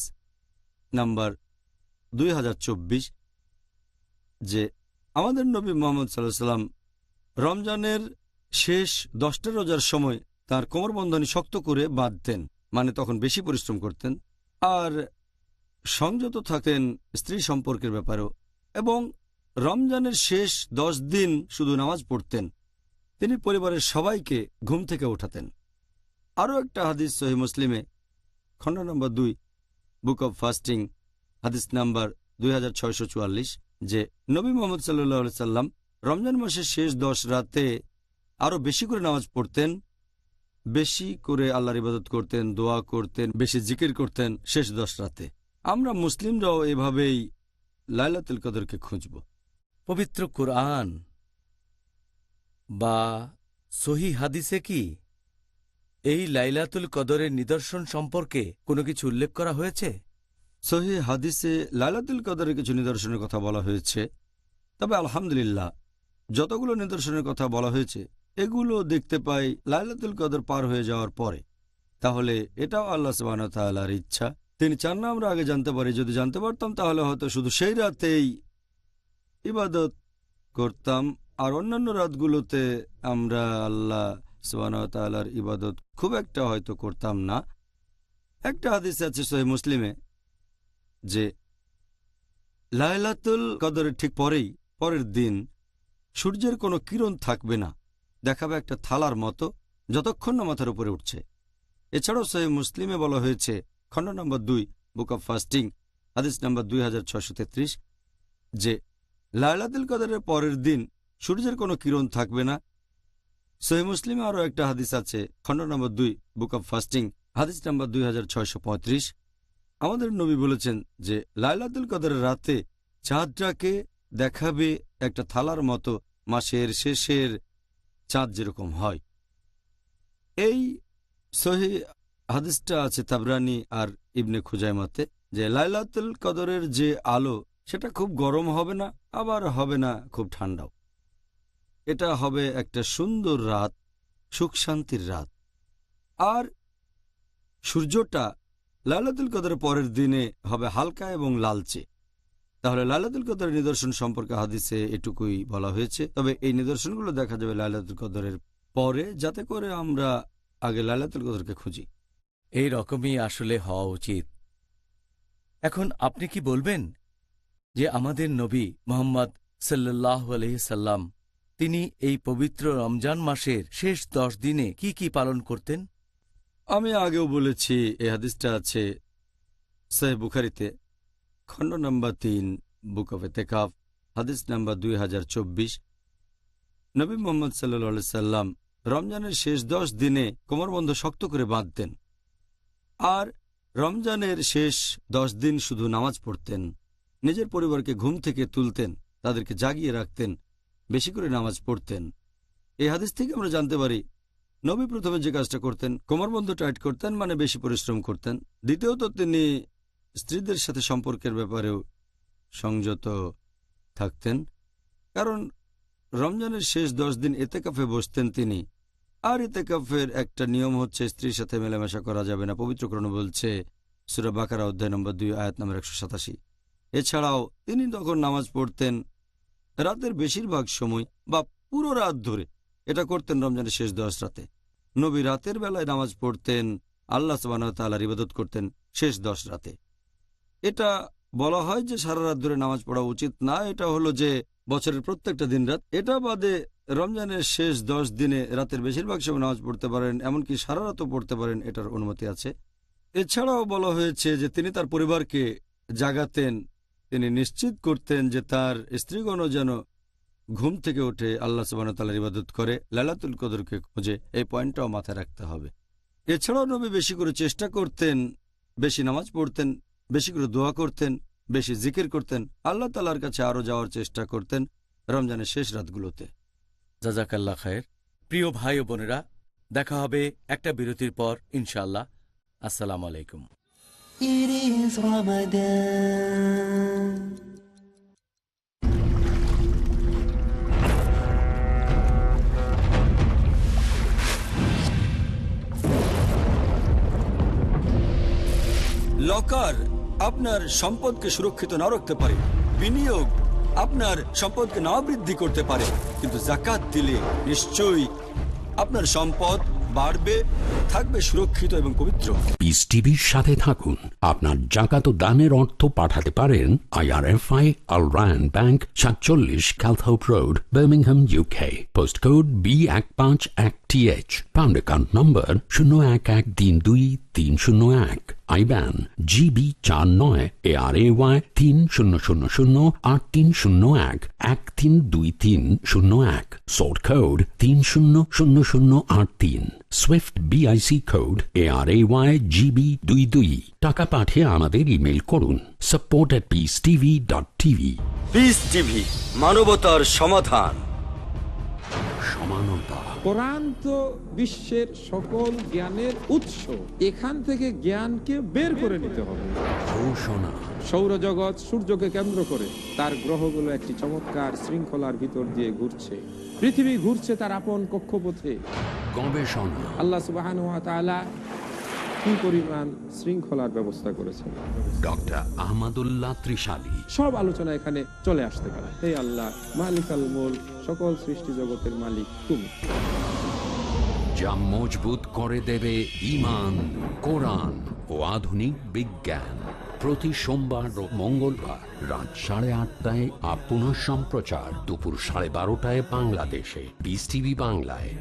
নাম্বার 2024, যে আমাদের নবী মুহাম্মদ সাল্লাল্লাহু আলাইহি ওয়াসাল্লাম রমজানের শেষ 10টা রোজার সময় তার কোমরবন্ধনী শক্ত করে বাঁধতেন, মানে তখন বেশি পরিশ্রম করতেন, আর সংযত থাকতেন স্ত্রী সম্পর্কের ব্যাপারেও, এবং রমজানের শেষ 10 দিন শুধু নামাজ পড়তেন। তিনি পরিবারের সবাইকে ঘুম থেকে ওঠাতেন। আরও একটা হাদিস সহিহ মুসলিমে, খণ্ড নম্বর 2, বুক অব ফাস্টিং, হাদিস নাম্বার 2644, যে নবী মুহাম্মদ সাল্লাল্লাহু আলাইহি সাল্লাম রমজান মাসের শেষ 10 রাতে আরও বেশি করে নামাজ পড়তেন, বেশি করে আল্লাহর ইবাদত করতেন, দোয়া করতেন, বেশি জিকির করতেন শেষ 10 রাতে। আমরা মুসলিমরাও এভাবেই লাইলাতুল কদরকে খুঁজব। পবিত্র কুরআন বা সহিহ হাদিসে কি এই লাইলাতুল কদরের নিদর্শন সম্পর্কে কোনো কিছু উল্লেখ করা হয়েছে? সহিহ হাদিসে লাইলাতুল কদরের কিছু নিদর্শনের কথা বলা হয়েছে, তবে আলহামদুলিল্লাহ যতগুলো নিদর্শনের কথা বলা হয়েছে এগুলো দেখতে পাই লাইলাতুল কদর পার হয়ে যাওয়ার পরে। তাহলে এটাও আল্লাহ সুবহানাহু ওয়া তাআলার ইচ্ছা, তিনি চান না আমরা আগে জানতে পারি। যদি জানতে পারতাম তাহলে হয়তো শুধু সেই রাতেই ইবাদত করতাম, আর অন্যান্য রাতগুলোতে আমরা আল্লাহ সুবহানাহু ওয়া তাআলার ইবাদত খুব একটা হয়তো করতাম না। একটা হাদিস আছে সহিহ মুসলিমে যে লাইলাতুল কদরের ঠিক পরের দিন সূর্যের কোনো কিরণ থাকবে না, দেখাবে একটা থালার মতো যতক্ষণ না মাথার উপরে উঠছে। এছাড়াও সহিহ মুসলিমে বলা হয়েছে, খণ্ড নম্বর 2, বুক অব ফাস্টিং, হাদিস নম্বর 2633, যে লাইলাতুল কদরের পরের দিন সূর্যের কোনো কিরণ থাকবে না। সহিহ মুসলিমে আরও একটা হাদিস আছে, খণ্ড নম্বর 2, বুক অব ফাস্টিং, হাদিস নম্বর 2635, আমাদের নবী বলেছেন যে লাইলাতুল কদরের রাতে চাঁদটাকে দেখাবে একটা থালার মতো, মাসের শেষের চাঁদ যেরকম হয়। এই সহিহ হাদিসটা আছে তাবরানী আর ইবনে খুজাইমাতে, যে লাইলাতুল কদরের যে আলো সেটা খুব গরম হবে না, আবার হবে না খুব ঠান্ডাও। এটা হবে একটা সুন্দর রাত, সুখ শান্তির রাত। আর সূর্যটা লাইলাতুল কদরের পরের দিনে হবে হালকা এবং লালচে। তাহলে লাইলাতুল কদরের নিদর্শন সম্পর্কে হাদিসে এটুকুই বলা হয়েছে, তবে এই নিদর্শনগুলো দেখা যাবে লাইলাতুল কদরের পরে, যাতে করে আমরা আগে লাইলাতুল কদরকে খুঁজি। এই রকমই আসলে হওয়া উচিত। এখন আপনি কি বলবেন যে আমাদের নবী মুহাম্মদ সাল্লাল্লাহু আলাইহি সাল্লাম তিনি এই পবিত্র রমজান মাসের শেষ 10 দিনে কি কি পালন করতেন? আমি আগেও বলেছি, এই হাদিসটা আছে সহিহ বুখারীতে, খণ্ড নম্বর 3, বুক অফ ইতিকাফ, হাদিস নাম্বার 2024, নবী মুহাম্মদ সাল্লাল্লাহু আলাইহি সাল্লাম রমজানের শেষ 10 দিনে কোমরবন্ধ শক্ত করে বাঁধতেন, আর রমজানের শেষ 10 দিন শুধু নামাজ পড়তেন, নিজের পরিবারকে ঘুম থেকে তুলতেন, তাদেরকে জাগিয়ে রাখতেন, বেশি করে নামাজ পড়তেন। এই হাদিস থেকে আমরা জানতে পারি নবী প্রথমে যে কাজটা করতেন, কোমরবন্ধ টাইট করতেন, মানে বেশি পরিশ্রম করতেন। দ্বিতীয়ত তিনি স্ত্রীদের সাথে সম্পর্কের ব্যাপারেও সংযত থাকতেন, কারণ রমজানের শেষ 10 দিন এতেকাফে বসতেন তিনি। আর এতেকাফের একটা নিয়ম হচ্ছে স্ত্রীর সাথে মেলামেশা করা যাবে না। পবিত্র কোরআন বলছে সূরা বাকারা অধ্যায় নম্বর 2 আয়াত নম্বর 187। এছাড়াও তিনি তখন নামাজ পড়তেন রাতের বেশিরভাগ সময় বা পুরো রাত ধরে। এটা করতেন রমজানের শেষ 10 রাতে। নবী রাতের বেলায় নামাজ পড়তেন, আল্লাহ সুবহানাহু ওয়া তাআলার ইবাদত করতেন শেষ 10 রাতে। এটা বলা হয় যে সারা রাত ধরে নামাজ পড়া উচিত না, এটা হলো যে বছরের প্রত্যেকটা দিন রাত। এটা বাদে রমজানের শেষ 10 দিনে রাতের বেশিরভাগ সময় নামাজ পড়তে পারেন, এমনকি সারা রাতও পড়তে পারেন, এটার অনুমতি আছে। এছাড়াও বলা হয়েছে যে তিনি তার পরিবারকে জাগাতেন, তিনি নিশ্চিত করতেন যে তার স্ত্রীগণও যেন ঘুম থেকে উঠে আল্লাহ সুবহানাহু ওয়া তাআলার ইবাদত করে, লাইলাতুল কদরকে খোঁজে। এই পয়েন্টটাও মাথায় রাখতে হবে। এছাড়াও নবী বেশি করে চেষ্টা করতেন, বেশি নামাজ পড়তেন, বেশি করে দোয়া করতেন, বেশি জিকির করতেন, আল্লাহ তাআলার কাছে আরও যাওয়ার চেষ্টা করতেন রমজানের শেষ রাতগুলোতে। জাজাকাল্লাহ খায়ের। প্রিয় ভাই ও বোনেরা, দেখা হবে একটা বিরতির পর ইনশাআল্লাহ। আসসালামু আলাইকুম। It is Ramadan. লকার আপনার সম্পদকে সুরক্ষিত না রাখতে পারে, বিনিয়োগ আপনার সম্পদকে না বৃদ্ধি করতে পারে, কিন্তু যাকাত দিলে নিশ্চয়ই আপনার সম্পদ বাড়বে, থাকবে সুরক্ষিত এবং পবিত্র। পিস টিভির সাথে থাকুন। আপনার জাকাত ও দানের অর্থ পাঠাতে পারেন IRFI Al Ryan Bank, 47 Calthorpe Road, Birmingham, UK. Post code B151TH। Pound account number 01132301। IBAN GB49 ARAY 30008301 132301। Sort code 300083। Swift BIC code ARAY GB22। টাকা পাঠিয়ে আমাদের ইমেল করুন support@peacetv.tv। পিস টিভি, মানবতার সমাধান। সমানতা। কোরআন তো বিশ্বের সকল জ্ঞানের উৎস, এখান থেকে জ্ঞানকে বের করে নিতে হবে। ঘোষণা। সৌরজগৎ সূর্যকে কেন্দ্র করে, তার গ্রহগুলো একটি চমৎকার শৃঙ্খলার ভিতর দিয়ে ঘুরছে। পৃথিবী ঘুরছে তার আপন কক্ষপথে। গবেষণা। আল্লাহ সুবহানাহু ওয়া তাআলা কি পরিমাণ শৃঙ্খলার ব্যবস্থা করেছেন। ডক্টর আহমদুল্লাহ ত্রিশালী। সব আলোচনা এখানে চলে আসতে পারে। হে আল্লাহ, মালিকাল মুলক, সকল সৃষ্টি জগতের মালিক তুমি। যা মজবুত করে দেবে ঈমান, কোরআন ও আধুনিক বিজ্ঞান। প্রতি সোমবার ও মঙ্গলবার রাত 8:30টায় আর পুনঃ সম্প্রচার দুপুর 12:30টায় বাংলাদেশে পিস টিভি বাংলায়।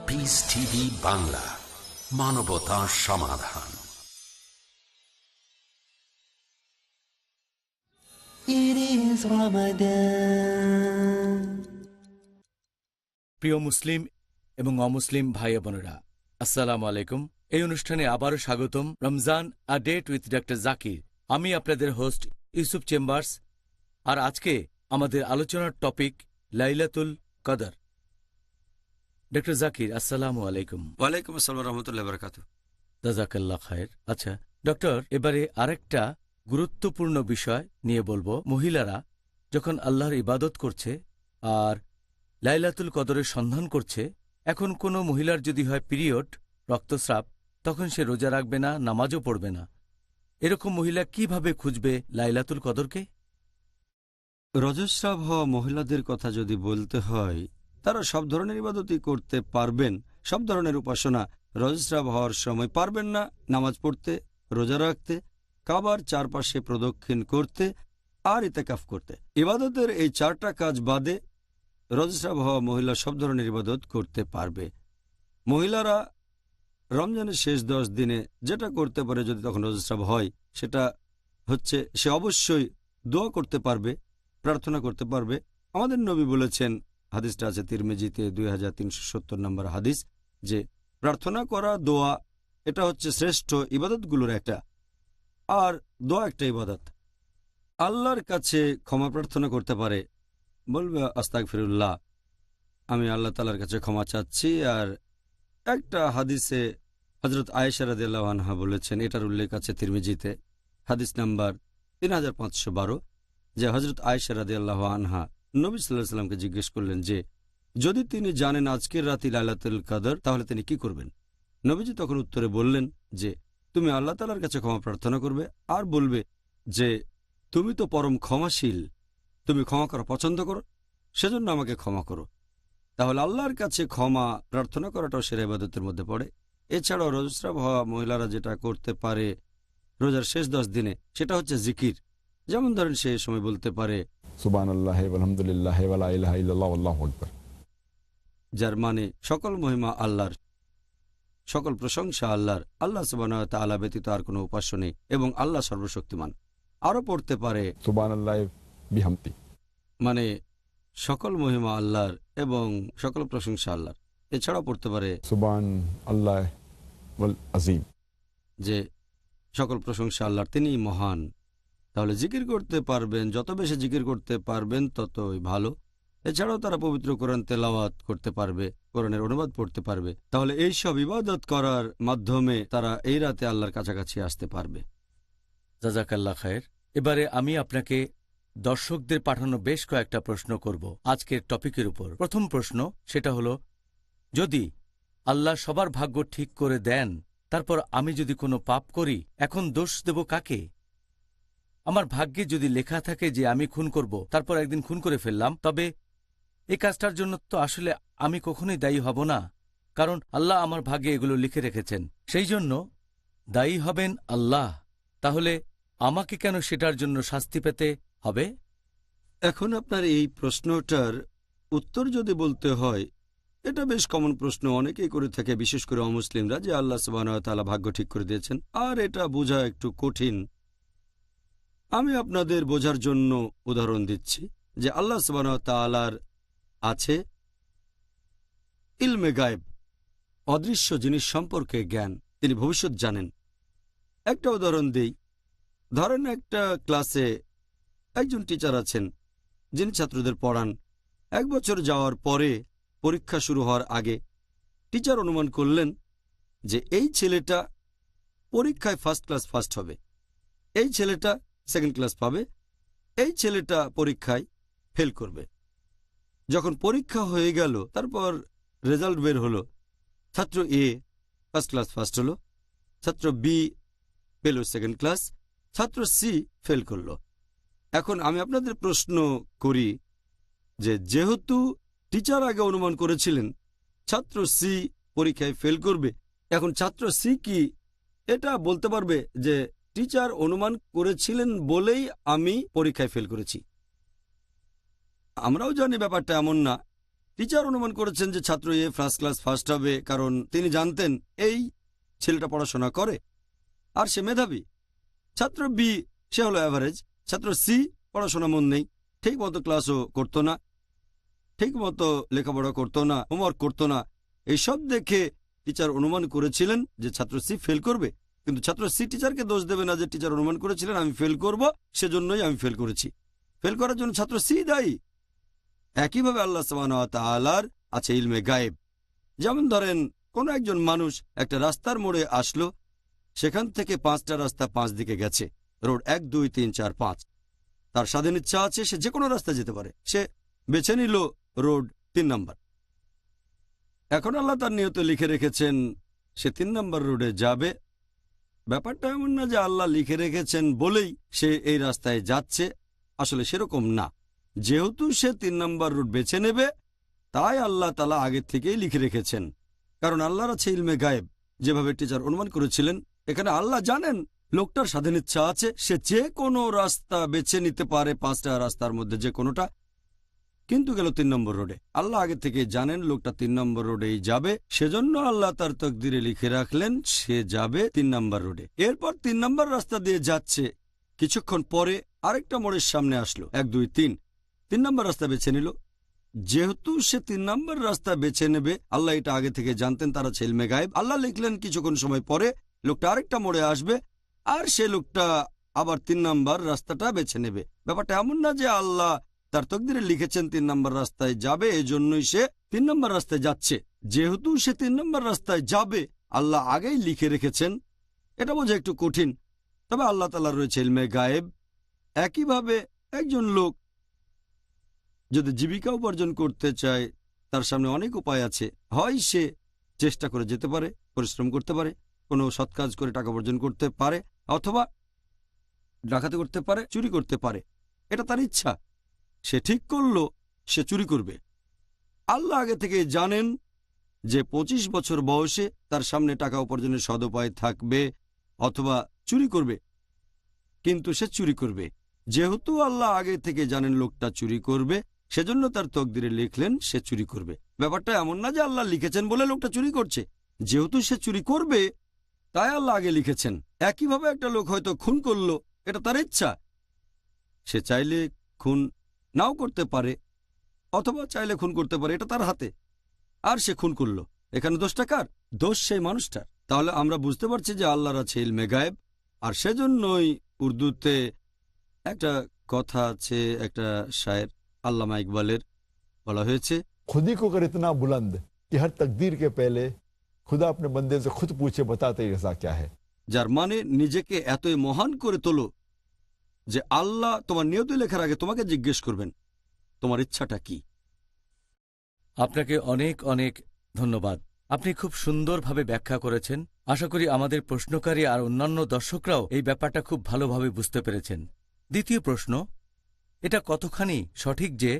পিস টিভি বাংলা, মানবতার সমাধান। It is Ramadan. প্রিয় মুসলিম এবং অমুসলিম ভাই বোনেরা, আসসালামু আলাইকুম। এই অনুষ্ঠানে আবারও স্বাগতম। Ramzan a date with doctor Zakir. আমি আপনাদের হোস্ট ইউসুফ চেম্বার্স। আর আজকে আমাদের আলোচনার টপিক লাইলাতুল কদর। ডক্টর জাকির, আসসালামু আলাইকুম। ওয়ালাইকুম আসসালাম রহমতুল্লাহ বারাকাতুহু। জাজাকাল্লাহ খায়ের। আচ্ছা ডক্টর, এবারে আরেকটা গুরুত্বপূর্ণ বিষয় নিয়ে বলবো। মহিলারা যখন আল্লাহর ইবাদত করছে আর লাইলাতুল কদরের সন্ধান করছে, এখন কোনো মহিলার যদি হয় পিরিয়ড, রক্তস্রাব, তখন সে রোজা রাখবে না, নামাজও পড়বে না। এরকম মহিলা কিভাবে খুঁজবে লাইলাতুল কদরকে? রজস্রাব হওয়া মহিলাদের কথা যদি বলতে হয়, তারা সব ধরনের ইবাদতই করতে পারবেন, সব ধরনের উপাসনা। রজস্রাব হওয়ার সময় পারবেন না নামাজ পড়তে, রোজা রাখতে, কাবার চারপাশে প্রদক্ষিণ করতে আর ইতেকাফ করতে। ইবাদতের এই 4টা কাজ বাদে রজস্রাব হওয়া মহিলা সব ধরনের ইবাদত করতে পারবে। মহিলারা রমজানের শেষ 10 দিনে যেটা করতে পারে যদি তখন রজস্রাব হয়, সেটা হচ্ছে সে অবশ্যই দোয়া করতে পারবে, প্রার্থনা করতে পারবে। আমাদের নবী বলেছেন, হাদিসটা আছে তিরমিজিতে 2370 নম্বর হাদিস, যে প্রার্থনা করা, দোয়া, এটা হচ্ছে শ্রেষ্ঠ ইবাদতগুলোর একটা। আর দোয়া একটা ইবাদত। আল্লাহর কাছে ক্ষমা প্রার্থনা করতে পারে, বলবে আস্তাগফিরুল্লাহ, আমি আল্লাহ তাআলার কাছে ক্ষমা চাচ্ছি। আর একটা হাদিসে হযরত আয়েশা রাদিয়াল্লাহু আনহা বলেছেন, এটার উল্লেখ আছে তিরমিজিতে, হাদিস নাম্বার 3512, যে হযরত আয়েশা রাদিয়াল্লাহু আনহা নবী সাল্লাল্লাহু আলাইহি সাল্লামকে জিজ্ঞেস করলেন যে যদি তিনি জানেন আজকের রাতে লাইলাতুল কদর তাহলে তিনি কি করবেন। নবীজি তখন উত্তরে বললেন যে তুমি আল্লাহ তাআলার কাছে ক্ষমা প্রার্থনা করবে আর বলবে যে তুমি তো পরম ক্ষমাশীল, তুমি ক্ষমা করা পছন্দ করো, সেজন্য আমাকে ক্ষমা করো। তাহলে আল্লাহর কাছে ক্ষমা প্রার্থনা করাটাও সেরা ইবাদতের মধ্যে পড়ে। এছাড়াও রজস্রাব হওয়া মহিলারা যেটা করতে পারে রোজার শেষ 10 দিনে, সেটা হচ্ছে জিকির। যেমন ধরেন সে সময় বলতে পারে সুবহানাল্লাহি ওয়ালহামদুলিল্লাহি ওয়ালা ইলাহা ইল্লাল্লাহু আল্লাহু আকবার, যার মানে সকল মহিমা আল্লাহর, সকল প্রশংসা আল্লাহর, আল্লাহ সুবহানাহু ওয়া তাআলা ব্যতীত আর কোনো উপাস্য নেই এবং আল্লাহ সর্বশক্তিমান। আরও পড়তে পারে সুবহানাল্লাহি বিহামদি, মানে সকল মহিমা আল্লাহর এবং সকল প্রশংসা আল্লাহর। এছাড়াও পড়তে পারে সুবহান আল্লাহ ওয়াল আযীম, যে সকল প্রশংসা আল্লাহর, তিনিই মহান। তাহলে জিকির করতে পারবেন, যত বেশি জিকির করতে পারবেন ততই ভালো। এছাড়াও তারা পবিত্র কোরআন তেলাওয়াত করতে পারবে, কোরআনের অনুবাদ পড়তে পারবে। তাহলে এই সব ইবাদত করার মাধ্যমে তারা এই রাতে আল্লাহর কাছাকাছি আসতে পারবে। জাযাকাল্লাহ খায়ের। এবারে আমি আপনাকে দর্শকদের পাঠানো বেশ কয়েকটা প্রশ্ন করব আজকের টপিকের উপর। প্রথম প্রশ্ন, সেটা হলো, যদি আল্লাহ সবার ভাগ্য ঠিক করে দেন, তারপর আমি যদি কোনো পাপ করি, এখন দোষ দেব কাকে? আমার ভাগ্যে যদি লেখা থাকে যে আমি খুন করব, তারপর একদিন খুন করে ফেললাম, তবে এই কাজটার জন্য তো আসলে আমি কখনোই দায়ী হব না, কারণ আল্লাহ আমার ভাগ্যে এগুলো লিখে রেখেছেন। সেই জন্য দায়ী হবেন আল্লাহ। তাহলে আমাকে কেন সেটার জন্য শাস্তি পেতে হবে? এখন আপনার এই প্রশ্নটার উত্তর যদি বলতে হয়, এটা বেশ কমন প্রশ্ন, অনেকেই করে থাকে, বিশেষ করে অমুসলিমরা, যে আল্লাহ সুবহানাহু ওয়া তাআলা ভাগ্য ঠিক করে দিয়েছেন। আর এটা বোঝা একটু কঠিন। আমি আপনাদের বোঝার জন্য উদাহরণ দিচ্ছি যে আল্লাহ সুবহানাহু ওয়া তাআলার আছে ইলমে গায়েব, অদৃশ্য জিনিস সম্পর্কে জ্ঞান, তিনি ভবিষ্যৎ জানেন। একটা উদাহরণ দেই। ধরেন একটা ক্লাসে একজন টিচার আছেন যিনি ছাত্রদের পড়ান। 1 বছর যাওয়ার পরে, পরীক্ষা শুরু হওয়ার আগে, টিচার অনুমান করলেন যে এই ছেলেটা পরীক্ষায় ফার্স্ট ক্লাস ফার্স্ট হবে, এই ছেলেটা সেকেন্ড ক্লাস পাবে, এই ছেলেটা পরীক্ষায় ফেল করবে। যখন পরীক্ষা হয়ে গেল, তারপর রেজাল্ট বের হলো, ছাত্র এ ফার্স্ট ক্লাস ফার্স্ট হলো, ছাত্র বি পেল সেকেন্ড ক্লাস, ছাত্র সি ফেল করল। এখন আমি আপনাদের প্রশ্ন করি যে যেহেতু টিচার আগে অনুমান করেছিলেন ছাত্র সি পরীক্ষায় ফেল করবে, এখন ছাত্র সি কি এটা বলতে পারবে যে টিচার অনুমান করেছিলেন বলেই আমি পরীক্ষায় ফেল করেছি? আমরাও জানি ব্যাপারটা এমন না। টিচার অনুমান করেছেন যে ছাত্র এ ফার্স্ট ক্লাস ফার্স্ট হবে, কারণ তিনি জানতেন এই ছেলেটা পড়াশোনা করে আর সে মেধাবী। ছাত্র বি সে হলো অ্যাভারেজ। ছাত্র সি পড়াশোনা মন নেই, ঠিক মতো ক্লাসও করতো না, ঠিক মতো লেখাপড়া করতো না, হোমওয়ার্ক করতো না। এইসব দেখে টিচার অনুমান করেছিলেন যে ছাত্র সি ফেল করবে, কিন্তু ছাত্র সি টিচারকে দোষ দেবে না যে টিচার অনুমান করেছিলেন আমি ফেল করব, সেজন্যই আমি ফেল করেছি। ফেল করার জন্য ছাত্র সি দায়ী। একইভাবে আল্লাহ সুবহানাহু ওয়া তাআলার আছে ইলমে গায়েব। যেমন ধরেন কোনো একজন মানুষ একটা রাস্তার মোড়ে আসলো, সেখান থেকে 5টা রাস্তা 5 দিকে গেছে, রোড 1 2 3 4 5। তার স্বাধীন ইচ্ছা আছে, সে যে কোনো রাস্তা যেতে পারে। সে বেছে নিল রোড 3 নাম্বার। এখন আল্লাহ তার নিয়তে লিখে রেখেছেন সে 3 নম্বর রোডে যাবে। ব্যাপারটা এমন না যে আল্লাহ লিখে রেখেছেন বলেই সে এই রাস্তায় যাচ্ছে, আসলে সেরকম না। যেহেতু সে 3 নম্বর রুট বেছে নেবে, তাই আল্লাহ তাআলা আগে থেকেই লিখে রেখেছেন। কারণ আল্লাহর আছে ইলমে গায়েব, যেভাবে টিচার অনুমান করেছিলেন। এখানে আল্লাহ জানেন লোকটার স্বাধীন ইচ্ছা আছে, সে যে কোনো রাস্তা বেছে নিতে পারে, 5টা রাস্তার মধ্যে যে কোনোটা, কিন্তু গেল 3 নম্বর রোডে। আল্লাহ আগে থেকে জানেন লোকটা 3 নম্বর রোডেই যাবে, সেজন্য আল্লাহ তার তকদিরে লিখে রাখলেন সে যাবে 3 নম্বর রোডে। এরপর 3 নম্বর রাস্তা দিয়ে যাচ্ছে, কিছুক্ষণ পরে আরেকটা মোড়ের সামনে আসলো, 1 2 3 নম্বর রাস্তা বেছে নিল। যেহেতু সে 3 নম্বর রাস্তা বেছে নেবে, আল্লাহ এটা আগে থেকে জানতেন, তারা ছিল ইলমে গায়েব। আল্লাহ লিখলেন কিছুক্ষণ সময় পরে লোকটা আরেকটা মোড়ে আসবে, আর সে লোকটা আবার 3 নম্বর রাস্তাটা বেছে নেবে। ব্যাপারটা এমন না যে আল্লাহ তার তকদিরে লিখেছেন 3 নম্বর রাস্তায় যাবে, এজন্যই সে 3 নম্বর রাস্তায় যাচ্ছে। যেহেতু সে 3 নম্বর রাস্তায় যাবে, আল্লাহ আগেই লিখে রেখেছেন। এটা বোঝা একটু কঠিন, তবে আল্লাহ তাআলার রয়েছে ইলমে গায়েব। একইভাবে একজন লোক যদি জীবিকা উপার্জন করতে চায়, তার সামনে অনেক উপায় আছে। হয় সে চেষ্টা করে যেতে পারে, পরিশ্রম করতে পারে, কোনো সৎ কাজ করে টাকা উপার্জন করতে পারে, অথবা ডাকাতি করতে পারে, চুরি করতে পারে। এটা তার ইচ্ছা, সে ঠিক করলো সে চুরি করবে। আল্লাহ আগে থেকে জানেন যে 25 বছর বয়সে তার সামনে টাকা উপার্জনের সদ উপায় থাকবে, অথবা চুরি করবে, কিন্তু সে চুরি করবে। যেহেতু আল্লাহ আগে থেকে জানেন লোকটা চুরি করবে, সেজন্য তার তকদিরে লিখলেন সে চুরি করবে। ব্যাপারটা এমন না যে আল্লাহ লিখেছেন বলে লোকটা চুরি করছে। যেহেতু সে চুরি করবে, তাই আল্লাহ আগে লিখেছেন। একইভাবে একটা লোক হয়তো খুন করলো, এটা তার ইচ্ছা, সে চাইলে খুন নাও করতে পারে, অথবা চাইলে খুন করতে পারে, এটা তার হাতে। আর সে খুন করলো, এখানে দোষটা কার? দোষ সেই মানুষটার। তাহলে আমরা বুঝতে পারছি যে আল্লাহর আছে ইলমে গায়েব। আর সেজন্যই উর্দুতে একটা কথা আছে, একটা শায়ের আল্লামা ইকবালের, বলা হয়েছে, खुद ही को कर इतना बुलंद कि हर तकदीर के पहले खुदा अपने बंदे से खुद पूछे बता तेरी रज़ा क्या है। যার মানে নিজেকে এতই মহান করে তোলো যে আল্লাহ তোমার নিয়ত লেখার আগে তোমাকে জিজ্ঞেস করবেন তোমার ইচ্ছাটা কি। আপনাকে অনেক অনেক ধন্যবাদ। আপনি খুব সুন্দরভাবে ব্যাখ্যা করেছেন। আশা করি আমাদের প্রশ্নকারী আর অন্যান্য দর্শকরাও এই ব্যাপারটা খুব ভালোভাবে বুঝতে পেরেছেন। দ্বিতীয় প্রশ্ন, এটা কতখানি সঠিক যে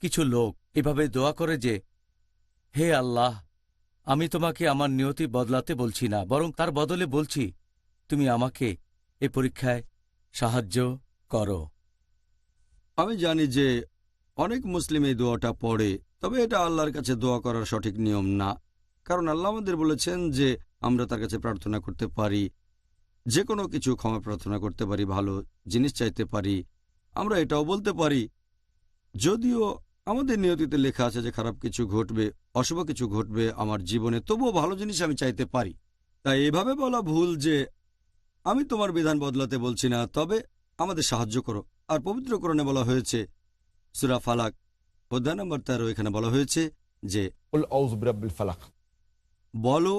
কিছু লোক এভাবে দোয়া করে যে, হে আল্লাহ, আমি তোমাকে আমার নিয়তি বদলাতে বলছি না, বরং তার বদলে বলছি তুমি আমাকে এ পরীক্ষায় সাহায্য করো। আমি জানি যে অনেক মুসলিম এই দোয়াটা পড়ে, তবে এটা আল্লাহর কাছে দোয়া করার সঠিক নিয়ম না। কারণ আল্লাহ আমাদের বলেছেন যে আমরা তার কাছে প্রার্থনা করতে পারি, যে কোনো কিছু ক্ষমা প্রার্থনা করতে পারি, ভালো জিনিস চাইতে পারি। আমরা এটাও বলতে পারি, যদিও আমাদের নিয়তিতে লেখা আছে যে খারাপ কিছু ঘটবে, অশুভ কিছু ঘটবে আমার জীবনে, তবুও ভালো জিনিস আমি চাইতে পারি। তাই এভাবে বলা ভুল যে আমি তোমার বিধান বদলাতে বলছি না, তবে আমাদের সাহায্য করো। আর পবিত্র কোরআনে বলা হয়েছে, সূরা ফালাক অধ্যায় নম্বর 13, এখানে বলা হয়েছে যে কুল আউযু বিরাব্বিল ফালাক, বলো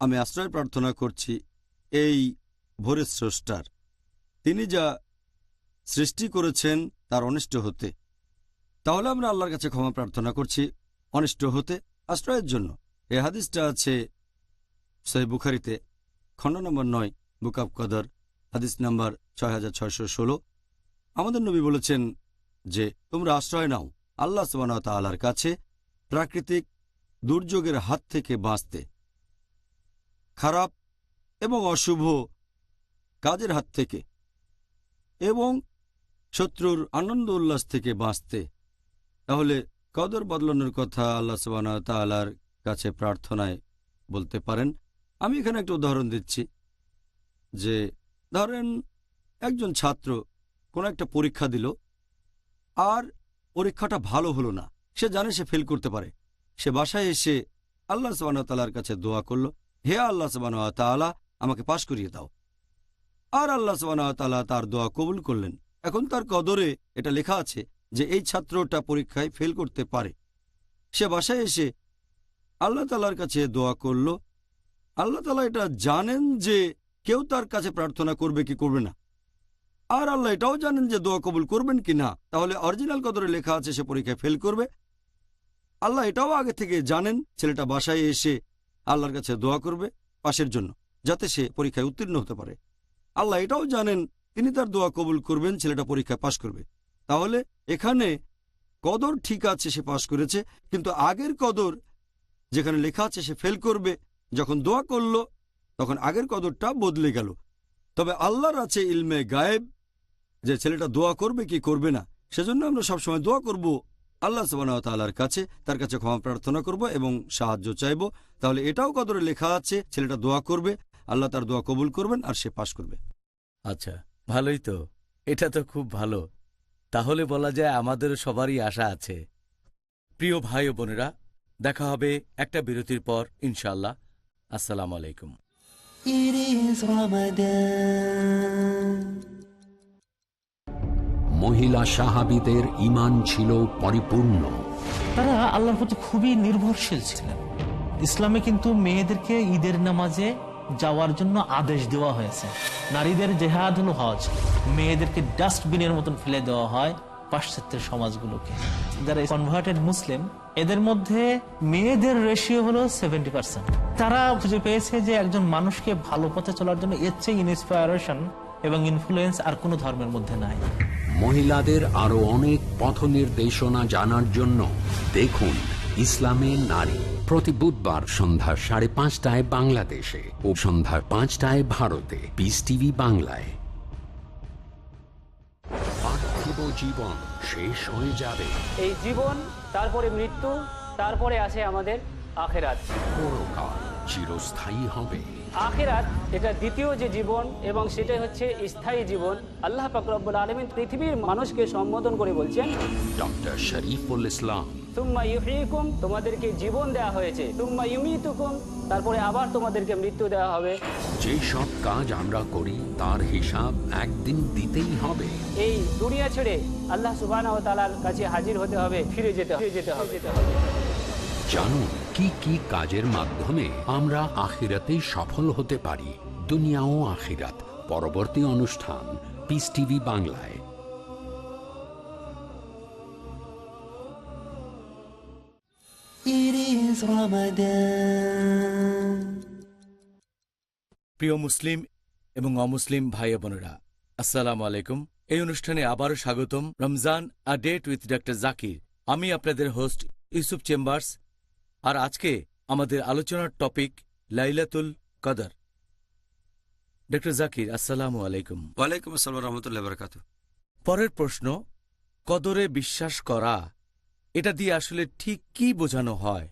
আমি আশ্রয় প্রার্থনা করছি এই ভোরের স্রষ্টার, তিনি যা সৃষ্টি করেছেন তার অনিষ্ট হতে। তাহলে আমরা আল্লাহর কাছে ক্ষমা প্রার্থনা করছি অনিষ্ট হতে, আশ্রয়ের জন্য। এই হাদিসটা আছে সহিহ বুখারীতে, খণ্ড নম্বর 9, বুক অব কদর, হাদিস নাম্বার 6616। আমাদের নবী বলেছেন যে তোমরা আশ্রয় নাও আল্লাহ সুবহানাহু ওয়া তাআলার কাছে প্রাকৃতিক দুর্যোগের হাত থেকে বাঁচতে, খারাপ এবং অশুভ কাজের হাত থেকে, এবং শত্রুর আনন্দ উল্লাস থেকে বাঁচতে। তাহলে কদর বদলানোর কথা আল্লাহ সুবহানাহু ওয়া তাআলার কাছে প্রার্থনায় বলতে পারেন। আমি এখানে একটা উদাহরণ দিচ্ছি যে ধরেন একজন ছাত্র কোনো একটা পরীক্ষা দিল, আর পরীক্ষাটা ভালো হলো না, সে জানে সে ফেল করতে পারে। সে বাসায় এসে আল্লাহ সুবহানাহু ওয়া তাআলার কাছে দোয়া করলো, হে আল্লাহ সুবহানাহু ওয়া তাআলা আমাকে পাশ করিয়ে দাও। আর আল্লাহ সুবহানাহু ওয়া তাআলা তার দোয়া কবুল করলেন। এখন তার কদরে এটা লেখা আছে যে এই ছাত্রটা পরীক্ষায় ফেল করতে পারে। সে বাসায় এসে আল্লাহ তাআলার কাছে দোয়া করল। আল্লাহ তাআলা এটা জানেন যে কেউ তার কাছে প্রার্থনা করবে কি করবে না, আর আল্লাহ এটাও জানেন যে দোয়া কবুল করবেন কি না। তাহলে অরিজিনাল কদরে লেখা আছে সে পরীক্ষায় ফেল করবে, আল্লাহ এটাও আগে থেকে জানেন ছেলেটা বাসায় এসে আল্লাহর কাছে দোয়া করবে পাশের জন্য, যাতে সে পরীক্ষায় উত্তীর্ণ হতে পারে। আল্লাহ এটাও জানেন তিনি তার দোয়া কবুল করবেন, ছেলেটা পরীক্ষায় পাশ করবে। তাহলে এখানে কদর ঠিক আছে, সে পাশ করেছে, কিন্তু আগের কদর যেখানে লেখা আছে সে ফেল করবে, যখন দোয়া করলো তখন আগের কদরটা বদলে গেল। তবে আল্লাহর আছে ইলমে গায়েব যে ছেলেটা দোয়া করবে কি করবে না। সেজন্য আমরা সবসময় দোয়া করব আল্লাহ সুবহানাহু ওয়া তাআলার কাছে, তার কাছে ক্ষমা প্রার্থনা করব এবং সাহায্য চাইব। তাহলে এটাও কদরে লেখা আছে ছেলেটা দোয়া করবে, আল্লাহ তার দোয়া কবুল করবেন আর সে পাশ করবে। আচ্ছা, ভালোই তো, এটা তো খুব ভালো। তাহলে বলা যায় আমাদের সবারই আশা আছে। প্রিয় ভাই ও বোনেরা, দেখা হবে একটা বিরতির পর ইনশাআল্লাহ। আসসালামু আলাইকুম। It is Ramadan. মহিলা সাহাবীদের ঈমান ছিল পরিপূর্ণ। তারা আল্লাহর প্রতি খুবই নির্ভরশীল ছিলেন। ইসলামে কিন্তু মেয়েদেরকে ঈদের নামাজে যাওয়ার জন্য আদেশ দেওয়া হয়েছে। নারীদের জেহাদ হলো হজ, মেয়েদেরকে ডাস্টবিনের মতন ফেলে দেওয়া হয় পাশ্চাত্যের সমাজগুলোকে। যারা কনভার্টেড মুসলিম, এদের মধ্যে মেয়েদের রেশিও হলো 70%। তারা খুঁজে পেয়েছে যে একজন মানুষকে ভালো পথে চলার জন্য এর চেয়ে ইন্সপায়ারেশন এবং ইনফ্লুয়েন্স আর কোনো ধর্মের মধ্যে নাই। মহিলাদের আরো অনেক পথ নির্দেশনা জানার জন্য দেখুন ইসলামে নারী, প্রতি বুধবার সন্ধ্যা 5:30 বাংলাদেশে ও সন্ধ্যা 5টায় ভারতে, পিস টিভি বাংলায়। পার্থিব জীবন শেষ হয়ে যাবে, এই জীবন, তারপরে মৃত্যু, তারপরে আছে আমাদের আখিরাত। পরকাল চিরস্থায়ী হবে। আখিরাত এটা দ্বিতীয় যে জীবন, এবং সেটাই হচ্ছে স্থায়ী জীবন। আল্লাহ পাক রব্বুল আলামিন পৃথিবীর মানুষকে সম্বোধন করে বলছেন, ডক্টর শরীফুল ইসলাম, তুম্মা ইউহয়িকুম, তোমাদেরকে জীবন দেয়া হয়েছে, তুম্মা ইউমীতুকুম, তারপরে আবার তোমাদেরকে মৃত্যু দেওয়া হবে। যে সব কাজ আমরা করি তার হিসাব একদিন দিতেই হবে। এই দুনিয়া ছেড়ে আল্লাহ সুবহানাহু ওয়া তাআলার কাছে হাজির হতে হবে, ফিরে যেতে হবে। জানুন কি কি কাজের মাধ্যমে আমরা আখিরাতে সফল হতে পারি। দুনিয়া ও আখিরাত, পরবর্তী অনুষ্ঠান পিস টিভি বাংলায়। It is Ramadan. প্রিয় মুসলিম এবং অমুসলিম ভাই বোনেরা, আসসালামু আলাইকুম। এই অনুষ্ঠানে আবারও স্বাগতম। Ramzan a date with doctor Zakir. আমি আপনাদের হোস্ট ইউসুফ চেম্বার্স। আর আজকে আমাদের আলোচনার টপিক লাইলাতুল কদর। ডক্টর জাকির, আসসালামু আলাইকুম। ওয়ালাইকুম আসসালাম রহমতুল্লাহ বারাকাতুহু। পরের প্রশ্ন, কদরে বিশ্বাস করা, এটা দিয়ে আসলে ঠিক কি বোঝানো হয়?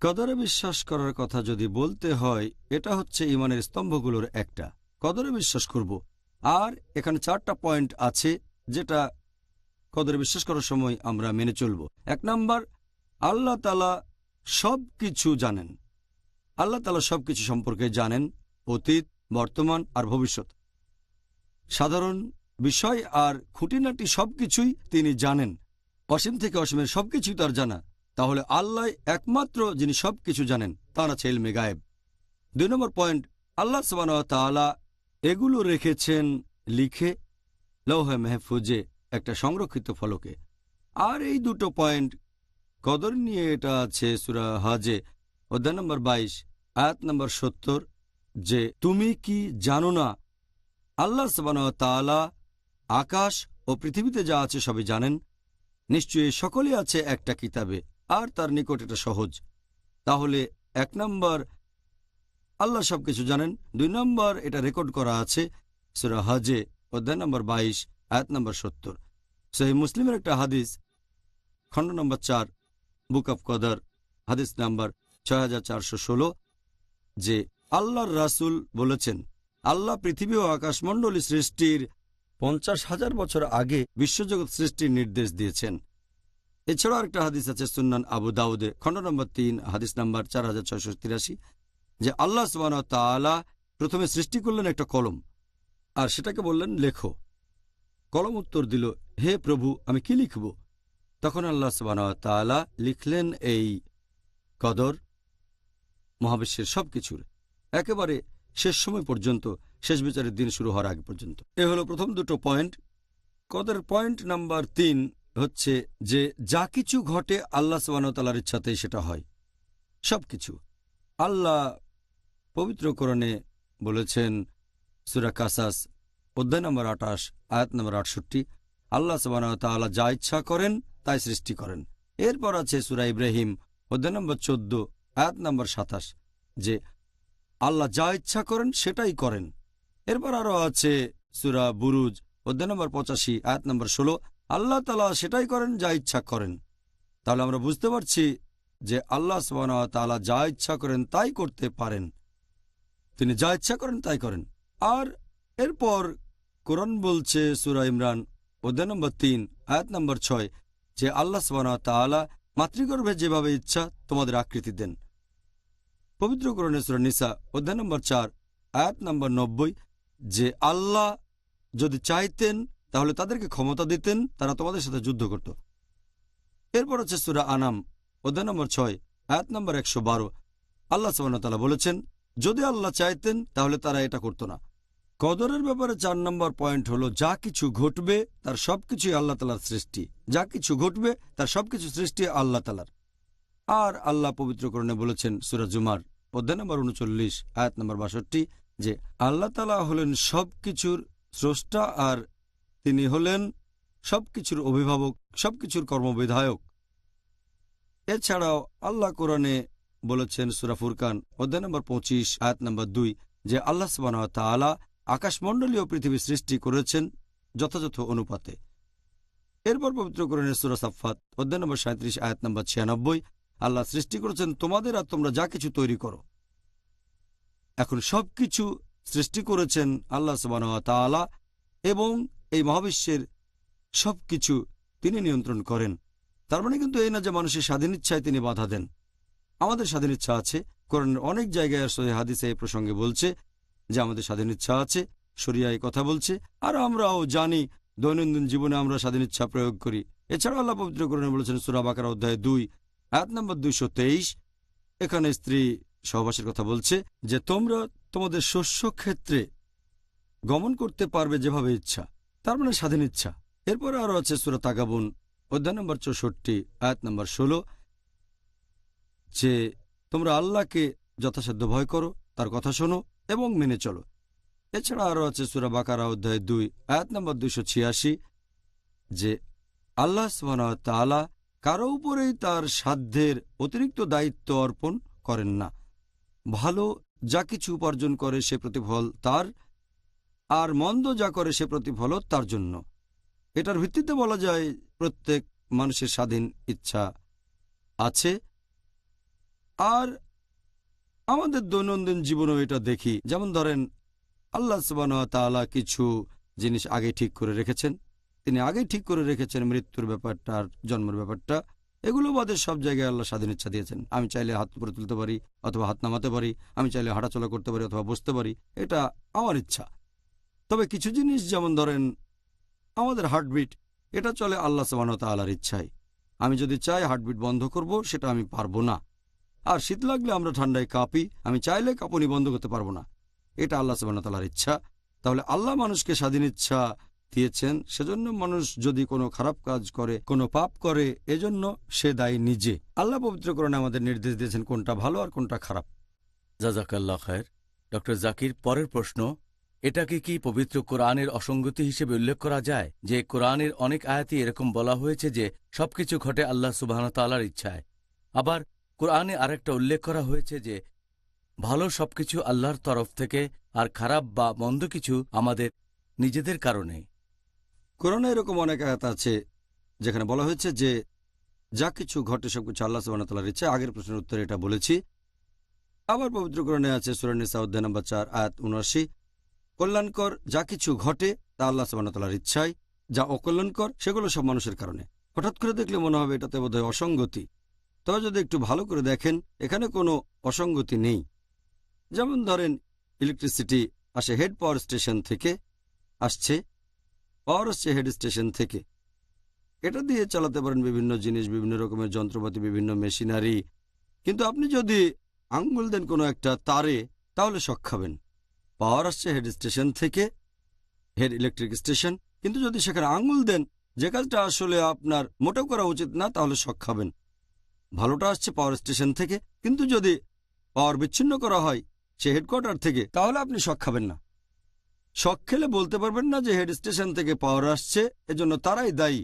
কদরে বিশ্বাস করার কথা যদি বলতে হয়, এটা হচ্ছে ঈমানের স্তম্ভগুলোর একটা। কদরে বিশ্বাস করব, আর এখানে 4টা পয়েন্ট আছে যেটা কদরে বিশ্বাস করার সময় আমরা মেনে চলব। 1 নাম্বার, আল্লাহ তাআলা সব কিছু জানেন। আল্লাহ তাআলা সব কিছু সম্পর্কে জানেন, অতীত, বর্তমান আর ভবিষ্যৎ। সাধারণ বিষয় আর খুঁটিনাটি সবকিছুই তিনি জানেন। অসীম থেকে অসীমের সবকিছুই তার জানা। তাহলে আল্লাহ একমাত্র যিনি সবকিছু জানেন, তার আছে ইলমে গায়েব। 2 নম্বর পয়েন্ট, আল্লাহ সুবহানাহু ওয়া তাআলা এগুলো রেখেছেন লিখে লৌহে মাহফুজে, একটা সংরক্ষিত ফলকে। আর এই 2টো পয়েন্ট কদর নিয়ে এটা আছে সূরা হজে অধ্যায় নম্বর 22 আয়াত নম্বর 70, যে তুমি কি জানো না আল্লাহ সুবহানাহু ওয়া তাআলা আকাশ ও পৃথিবীতে যা আছে সবই জানেন। নিশ্চয়ই সকলেই আছে একটা কিতাবে, আর তার নিকট এটা সহজ। তাহলে 1 নম্বর, আল্লাহ সবকিছু জানেন। 2 নম্বর, এটা রেকর্ড করা আছে সূরা হজে অধ্যায় নম্বর 22 আয়াত নম্বর 70। সহিহ মুসলিমের একটা হাদিস, খণ্ড নম্বর 4, বুক অফ কদর, হাদিস নাম্বার 6416, যে আল্লাহর রাসূল বলেছেন, আল্লাহ পৃথিবী ও আকাশমণ্ডলী সৃষ্টির 50,000 বছর আগে বিশ্বজগৎ সৃষ্টির নির্দেশ দিয়েছেন। এছাড়াও আরেকটা হাদিস আছে সুন্নান আবু দাউদে, খণ্ড নম্বর 3, হাদিস নাম্বার 4683, যে আল্লাহ সুবহানাহু ওয়া তাআলা প্রথমে সৃষ্টি করলেন একটা কলম, আর সেটাকে বললেন লেখো। কলম উত্তর দিল, হে প্রভু, আমি কি লিখব? তখন আল্লাহ সুবহানাহু ওয়া তাআলা লিখলেন এই কদর, মহাবিশ্বের সবকিছুর, একেবারে শেষ সময় পর্যন্ত, শেষ বিচারের দিন শুরু হওয়ার আগে পর্যন্ত। এ হলো প্রথম 2টো পয়েন্ট। কদর পয়েন্ট নাম্বার 3, হচ্ছে যে যা কিছু ঘটে আল্লাহ সুবহানাহু ওয়া তাআলার ইচ্ছাতেই সেটা হয়, সবকিছু। আল্লাহ পবিত্র কোরআনে বলেছেন সূরা কাসাস অধ্যায় নম্বর 28 আয়াত নম্বর 68, আল্লাহ সুবহানাহু ওয়া তাআলা যা ইচ্ছা করেন তাই সৃষ্টি করেন। এরপর আছে সূরা ইব্রাহিম অধ্যায় নম্বর 14 আয়াত নম্বর 27, যে আল্লাহ যা ইচ্ছা করেন সেটাই করেন। এরপর আরও আছে সূরা বুরুজ অধ্যায় নম্বর 85 আয়াত নম্বর 16, আল্লাহ তাআলা সেটাই করেন যা ইচ্ছা করেন। তাহলে আমরা বুঝতে পারছি যে আল্লাহ সুবহানাহু ওয়া তাআলা যা ইচ্ছা করেন তাই করতে পারেন, তিনি যা ইচ্ছা করেন তাই করেন। আর এরপর কোরআন বলছে সূরা ইমরান অধ্যায় নম্বর 3 আয়াত নম্বর 6, যে আল্লাহ সুবহানাহু ওয়া তাআলা মাতৃগর্ভে যেভাবে ইচ্ছা তোমাদের আকৃতি দেন। পবিত্র কোরআনে সূরা নিসা অধ্যায় নম্বর 4 আয়াত নম্বর 90, যে আল্লাহ যদি চাইতেন তাহলে তাদেরকে ক্ষমতা দিতেন, তারা তোমাদের সাথে যুদ্ধ করত। এরপর হচ্ছে সূরা আনাম অধ্যায় নম্বর 6 আয়াত নম্বর 112, আল্লাহ সুবহানাহু ওয়া তাআলা বলেছেন যদি আল্লাহ চাইতেন তাহলে তারা এটা করত না। কদরের ব্যাপারে 4 নম্বর পয়েন্ট হলো যা কিছু ঘটবে তার সবকিছুই আল্লাহ তাআলার সৃষ্টি, যা কিছু ঘটবে তার সবকিছু সৃষ্টি আল্লাহ তাআলার। আর আল্লাহ পবিত্র কোরআনে বলেছেন সূরা জুমার অধ্যায় নম্বর 39 আয়াত নম্বর 62, যে আল্লাহ তাআলা হলেন সবকিছুর স্রষ্টা আর তিনি হলেন সবকিছুর অভিভাবক, সবকিছুর কর্মবিধায়ক। এছাড়াও আল্লাহ কোরআনে বলেছেন সূরা ফুরকান অধ্যায় নম্বর 25 আয়াত নম্বর 2, যে আল্লাহ সুবহানাহু ওয়া তাআলা আকাশমণ্ডলীয় পৃথিবী সৃষ্টি করেছেন যথাযথ অনুপাতে। এরপর পবিত্র কোরআনের সূরা সাফফাত অধ্যায় নম্বর 37 আয়াত নম্বর 96, আল্লাহ সৃষ্টি করেছেন তোমাদের আর তোমরা যা কিছু তৈরি করো। এখন সবকিছু সৃষ্টি করেছেন আল্লাহ সুবহানাহু ওয়া তাআলা এবং এই মহাবিশ্বের সবকিছু তিনি নিয়ন্ত্রণ করেন। তার মানে কিন্তু এই না যে মানুষের স্বাধীন ইচ্ছায় তিনি বাধা দেন। আমাদের স্বাধীন ইচ্ছা আছে, কোরআনের অনেক জায়গায় আর সহিহ হাদিসে এই প্রসঙ্গে বলছে যে আমাদের স্বাধীন ইচ্ছা আছে, শরিয়া এই কথা বলছে, আর আমরাও জানি দৈনন্দিন জীবনে আমরা স্বাধীন ইচ্ছা প্রয়োগ করি। এছাড়াও আল্লাহ পবিত্র কোরআনে বলেছেন সূরা বাকারা অধ্যায় 2 আয়াত নম্বর 223, এখানে স্ত্রী সহবাসের কথা বলছে যে তোমরা তোমাদের শস্য ক্ষেত্রে গমন করতে পারবে যেভাবে ইচ্ছা, তার মানে স্বাধীন ইচ্ছা। এরপরে আরও আছে সূরা তাগাবুন অধ্যায় নম্বর 64 আয়াত নম্বর 16, যে তোমরা আল্লাহকে যথাসাধ্য ভয় করো, তার কথা শোনো এবং মেনে চলো। এছাড়া আরও আছে সূরা বাকারা অধ্যায় 2 আয়াত নম্বর 286, যে আল্লাহ সুবহানাহু ওয়া তাআলা কারো উপরেই তার সাধ্যের অতিরিক্ত দায়িত্ব অর্পণ করেন না। ভালো যা কিছু উপার্জন করে সে প্রতিফল তার, আর মন্দ যা করে সে প্রতিফলও তার জন্য। এটার ভিত্তিতে বলা যায় প্রত্যেক মানুষের স্বাধীন ইচ্ছা আছে। আর আমাদের দৈনন্দিন জীবনেও এটা দেখি, যেমন ধরেন আল্লাহ সুবহানাহু ওয়া তাআলা কিছু জিনিস আগে ঠিক করে রেখেছেন। তিনি আগেই ঠিক করে রেখেছেন মৃত্যুর ব্যাপারটা আর জন্মের ব্যাপারটা। এগুলো বাদে সব জায়গায় আল্লাহ স্বাধীন ইচ্ছা দিয়েছেন। আমি চাইলে হাত উপরে তুলতে পারি অথবা হাত নামাতে পারি, আমি চাইলে হাঁটাচলা করতে পারি অথবা বসতে পারি, এটা আমার ইচ্ছা। তবে কিছু জিনিস যেমন ধরেন আমাদের হার্টবিট, এটা চলে আল্লাহ সুবহানাহু ওয়া তাআলার ইচ্ছায়। আমি যদি চাই হার্টবিট বন্ধ করব, সেটা আমি পারবো না। আর শীত লাগলে আমরা ঠান্ডায় কাঁপি, আমি চাইলে কাঁপুনি বন্ধ করতে পারবো না, এটা আল্লাহ সুবহানাহু ওয়া তাআলার ইচ্ছা। তাহলে আল্লাহ মানুষকে স্বাধীন ইচ্ছা দিয়েছেন, সেজন্য মানুষ যদি কোনো খারাপ কাজ করে, কোনো পাপ করে, এজন্য সে দায়ী নিজে। আল্লাহ পবিত্র কোরআনে আমাদের নির্দেশ দিয়েছেন কোনটা ভালো আর কোনটা খারাপ। জাযাকাল্লাহ খায়ের। ডক্টর জাকির, পরের প্রশ্ন, এটাকে কি পবিত্র কোরআনের অসঙ্গতি হিসেবে উল্লেখ করা যায় যে কোরআনের অনেক আয়াতে এরকম বলা হয়েছে যে সবকিছু ঘটে আল্লাহ সুবহানাহু ওয়া তাআলার ইচ্ছায়, আবার কোরআনে আরেকটা উল্লেখ করা হয়েছে যে ভালো সবকিছু আল্লাহর তরফ থেকে আর খারাপ বা মন্দ কিছু আমাদের নিজেদের কারণে? কোরআনে এরকম অনেক আয়াত আছে যেখানে বলা হয়েছে যে যা কিছু ঘটে সবকিছু আল্লাহ সুবহানাহু ওয়া তাআলার ইচ্ছা। আগের প্রশ্নের উত্তরে এটা বলেছি। আবার পবিত্র কোরআনে আছে সূরা নিসা অধ্যায় নম্বর 4 আয়াত 79, কল্যাণকর যা কিছু ঘটে তা আল্লাহ সুবহানাহু ওয়া তাআলার ইচ্ছায়, যা অকল্যাণকর সেগুলো সব মানুষের কারণে। হঠাৎ করে দেখলে মনে হবে এটাতে বোধহয় অসঙ্গতি, তবে যদি একটু ভালো করে দেখেন এখানে কোনো অসঙ্গতি নেই। যেমন ধরেন ইলেকট্রিসিটি আসে হেড পাওয়ার স্টেশন থেকে, পাওয়ার আসছে হেড স্টেশন থেকে। এটা দিয়ে চালাতে পারেন বিভিন্ন জিনিস, বিভিন্ন রকমের যন্ত্রপাতি, বিভিন্ন মেশিনারি। কিন্তু আপনি যদি আঙ্গুল দেন কোনো একটা তারে, তাহলে শক খাবেন। পাওয়ার আসছে হেড স্টেশন থেকে, হেড ইলেকট্রিক স্টেশন, কিন্তু যদি সেখানে আঙ্গুল দেন যে কাজটা আসলে আপনার মোটেও করা উচিত না, তাহলে শক খাবেন। ভালোটা আসছে পাওয়ার স্টেশন থেকে, কিন্তু যদি পাওয়ার বিচ্ছিন্ন করা হয় সে হেডকোয়ার্টার থেকে, তাহলে আপনি শক খাবেন না। শক খেলে বলতে পারবেন না যে হেড স্টেশন থেকে পাওয়ার আসছে, এজন্য তারাই দায়ী।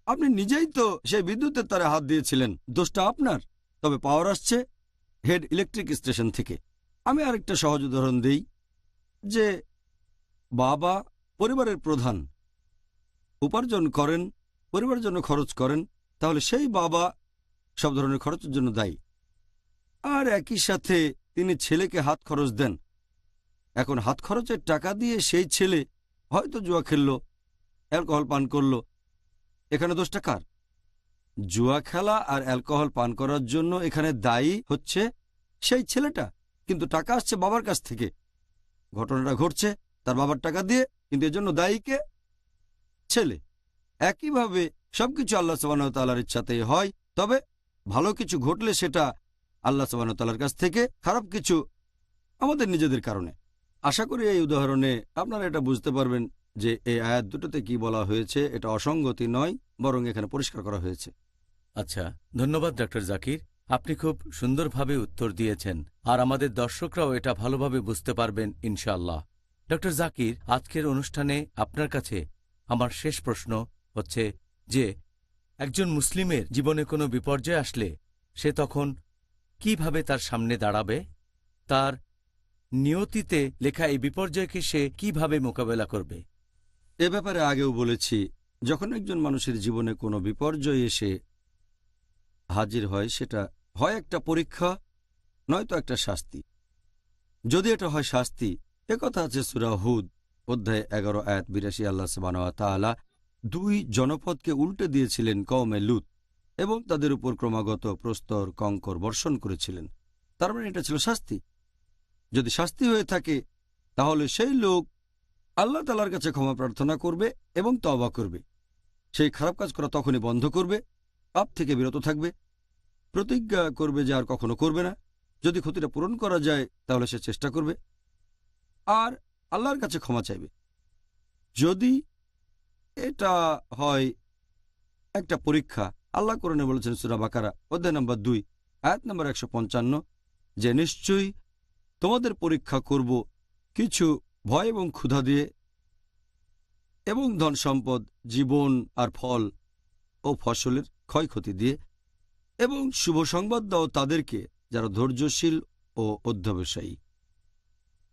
আপনি নিজেই তো সেই বিদ্যুতের তারে হাত দিয়েছিলেন, দোষটা আপনার। তবে পাওয়ার আসছে হেড ইলেকট্রিক স্টেশন থেকে। আমি আরেকটা সহজ উদাহরণ দিই, যে বাবা পরিবারের প্রধান, উপার্জন করেন, পরিবারের জন্য খরচ করেন, তাহলে সেই বাবা সব ধরনের খরচের জন্য দায়ী। আর একই সাথে তিনি ছেলেকে হাত খরচ দেন। এখন হাত খরচের টাকা দিয়ে সেই ছেলে হয়তো জুয়া খেললো, অ্যালকোহল পান করলো, এখানে দোষটা কার? জুয়া খেলা আর অ্যালকোহল পান করার জন্য এখানে দায়ী হচ্ছে সেই ছেলেটা, কিন্তু টাকা আসছে বাবার কাছ থেকে। ঘটনাটা ঘটছে তার বাবার টাকা দিয়ে, কিন্তু এর জন্য দায়ী কে? ছেলে। একইভাবে সবকিছু আল্লাহ সুবহানাহু ওয়া তাআলার ইচ্ছাতেই হয়, তবে ভালো কিছু ঘটলে সেটা আল্লাহ সুবহানাহু ওয়া তাআলার কাছ থেকে, খারাপ কিছু আমাদের নিজেদের কারণে। আশা করি এই উদাহরণে আপনারা এটা বুঝতে পারবেন যে এই আয়াত দুটোতে কি বলা হয়েছে এটা অসঙ্গতি নয়, বরং এখানে পরিষ্কার করা হয়েছে। আচ্ছা, ধন্যবাদ ডক্টর জাকির। আপনি খুব সুন্দরভাবে উত্তর দিয়েছেন, আর আমাদের দর্শকরাও এটা ভালোভাবে বুঝতে পারবেন ইনশাআল্লাহ। ডক্টর জাকির, আজকের অনুষ্ঠানে আপনার কাছে আমার শেষ প্রশ্ন হচ্ছে যে একজন মুসলিমের জীবনে কোনো বিপর্যয় আসলে সে তখন কিভাবে তার সামনে দাঁড়াবে? তার নিয়তিতে লেখা এই বিপর্যয়কে সে কিভাবে মোকাবেলা করবে? এ ব্যাপারে আগেও বলেছি, যখন একজন মানুষের জীবনে কোনো বিপর্যয় এসে হাজির হয়, সেটা হয় একটা পরীক্ষা, নয়তো একটা শাস্তি। যদি এটা হয় শাস্তি, একথা আছে সূরা হুদ অধ্যায় 11 আয়াত 82, আল্লাহ সুবহানাহু ওয়া তাআলা 2 জনপদকে উল্টে দিয়েছিলেন, কওমে লূত, এবং তাদের উপর ক্রমাগত প্রস্তর কঙ্কর বর্ষণ করেছিলেন। তার মানে এটা ছিল শাস্তি। যদি শাস্তি হয়ে থাকে তাহলে সেই লোক আল্লাহ তাআলার কাছে ক্ষমা প্রার্থনা করবে এবং তওবা করবে। সেই খারাপ কাজ করা তখনই বন্ধ করবে, পাপ থেকে বিরত থাকবে, প্রতিজ্ঞা করবে যে আর কখনো করবে না। যদি ক্ষতিটা পূরণ করা যায় তাহলে সে চেষ্টা করবে, আর আল্লাহর কাছে ক্ষমা চাইবে। যদি এটা হয় একটা পরীক্ষা, আল্লাহ কোরআনে বলেছেন সূরা বাকারা অধ্যায় নম্বর 2 আয়াত নম্বর 155, যে নিশ্চয়ই তোমাদের পরীক্ষা করব কিছু ভয় এবং ক্ষুধা দিয়ে, এবং ধন সম্পদ, জীবন আর ফল ও ফসলের ক্ষয়ক্ষতি দিয়ে, এবং শুভ সংবাদ দাও তাদেরকে যারা ধৈর্যশীল ও অধ্যবসায়ী।